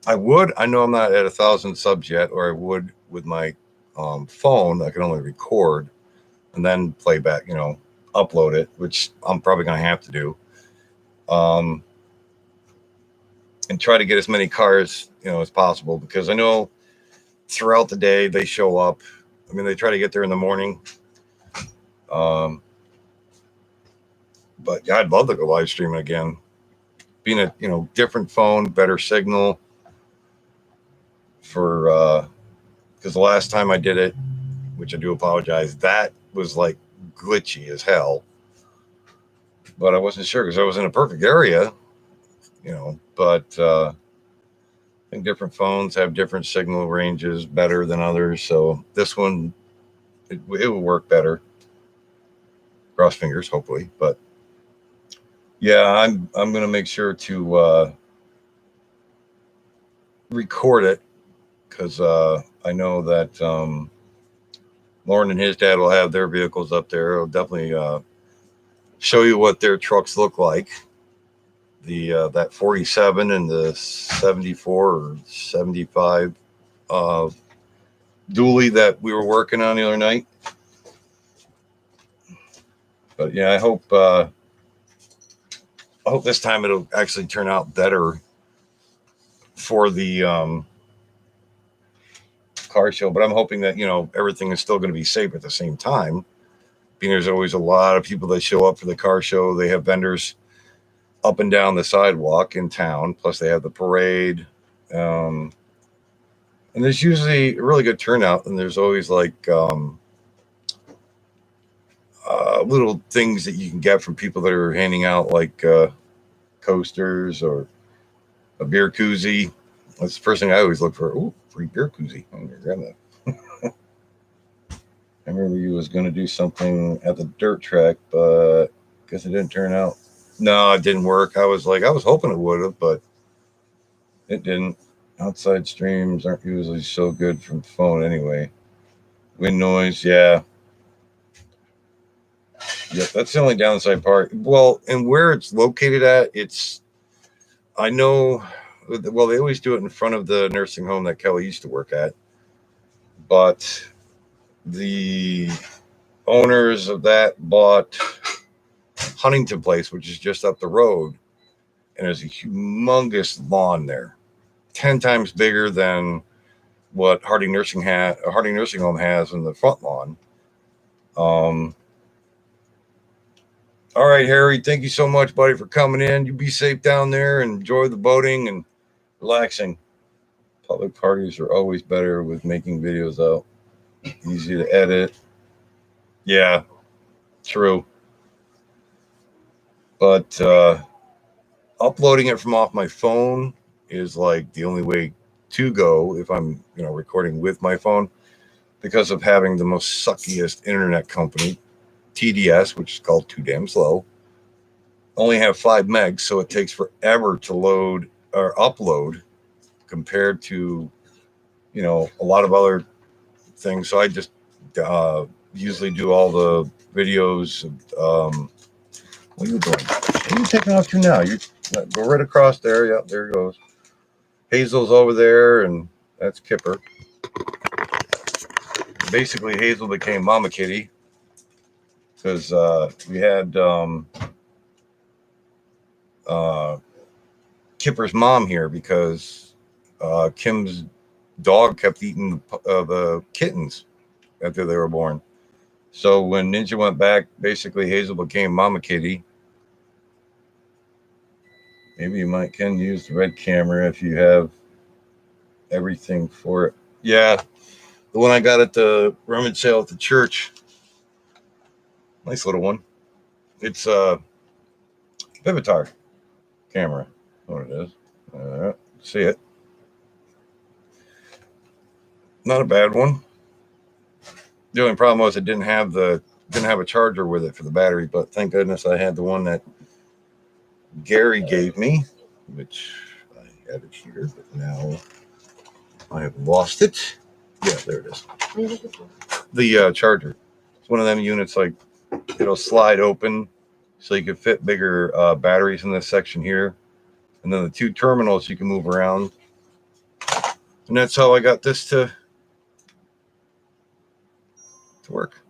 I know I'm not at 1,000 subs yet, or I would with my phone. I can only record and then play back, you know, upload it, which I'm probably going to have to do. And try to get as many cars, you know, as possible, because I know throughout the day they show up. I mean, they try to get there in the morning. But yeah, I'd love to go live streaming again. Being a, you know, different phone, better signal for because the last time I did it, which I do apologize, that was like glitchy as hell. But I wasn't sure because I was in a perfect area, you know. But I think different phones have different signal ranges better than others. So this one, it will work better. Cross fingers, hopefully. But yeah, I'm going to make sure to record it because I know that Lauren and his dad will have their vehicles up there. It'll definitely show you what their trucks look like. that 47 and the 74 or 75 dually that we were working on the other night. But yeah, I hope this time it'll actually turn out better for the car show. But I'm hoping that, you know, everything is still going to be safe at the same time. Being there's always a lot of people that show up for the car show. They have vendors up and down the sidewalk in town. Plus, they have the parade. And there's usually a really good turnout. And there's always like little things that you can get from people that are handing out, like coasters or a beer koozie. That's the first thing I always look for. Ooh, free beer koozie. I'm going to grab that. I remember you was going to do something at the dirt track, but I guess it didn't turn out. No, it didn't work. I was hoping it would have, but it didn't. Outside streams aren't usually so good from phone anyway. Wind noise, yeah. Yep, that's the only downside part. Well, and where it's located at, I know, well, they always do it in front of the nursing home that Kelly used to work at. But the owners of that bought Huntington Place, which is just up the road. And there's a humongous lawn there, 10 times bigger than what Harding Nursing Home has in the front lawn. All right, Harry, thank you so much, buddy, for coming in. You be safe down there and enjoy the boating and relaxing. Public parties are always better with making videos out. Easy to edit. Yeah, true. But uploading it from off my phone is like the only way to go if I'm, recording with my phone, because of having the most suckiest internet company, TDS, which is called Too Damn Slow. Only have 5 megs, so it takes forever to load or upload compared to, a lot of other things. So I just usually do all the videos. What are you doing? What are you taking off to now? You go right across there. Yeah, there it goes. Hazel's over there, and that's Kipper. Basically, Hazel became Mama Kitty because we had Kipper's mom here because Kim's dog kept eating the kittens after they were born. So when Ninja went back, basically Hazel became Mama Kitty. Maybe you can use the red camera if you have everything for it. Yeah, the one I got at the rummage sale at the church. Nice little one. It's a Vivitar camera. What it is. See it. Not a bad one. The only problem was it didn't have a charger with it for the battery, but thank goodness I had the one that Gary gave me, which I had it here, but now I have lost it. Yeah, there it is. The charger. It's one of them units, like, it'll slide open so you can fit bigger batteries in this section here. And then the 2 terminals you can move around. And that's how I got this to work.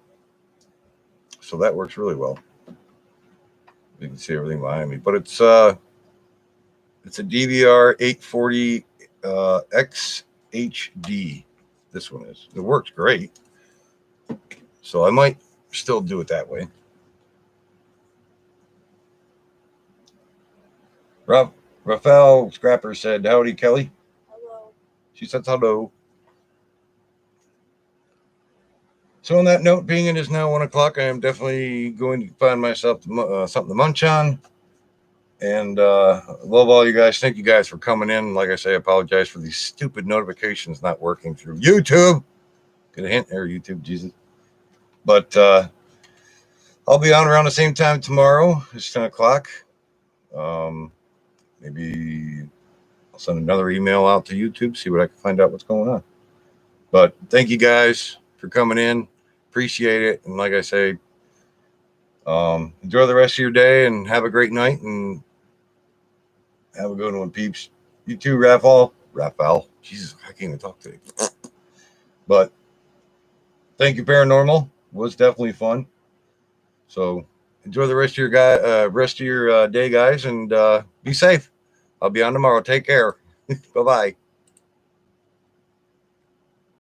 So that works really well. You can see everything behind me. But it's a DVR 840 XHD. This one is. It works great. So I might still do it that way. Rafael Scrapper said, "Howdy, Kelly." Hello. She said hello. So on that note, being it is now 1 o'clock, I am definitely going to find myself something to munch on. And love all you guys. Thank you guys for coming in. Like I say, I apologize for these stupid notifications not working through YouTube. Get a hint there, YouTube, Jesus. But I'll be on around the same time tomorrow. It's 10 o'clock. Maybe I'll send another email out to YouTube, see what I can find out what's going on. But thank you guys for coming in. Appreciate it. And like I say, enjoy the rest of your day and have a great night. And Have a good one, peeps. You too, Raphael. Jesus, I can't even talk today. But thank you, Paranormal. It was definitely fun. So enjoy the rest of your day, guys, and be safe. I'll be on tomorrow. Take care. Bye bye.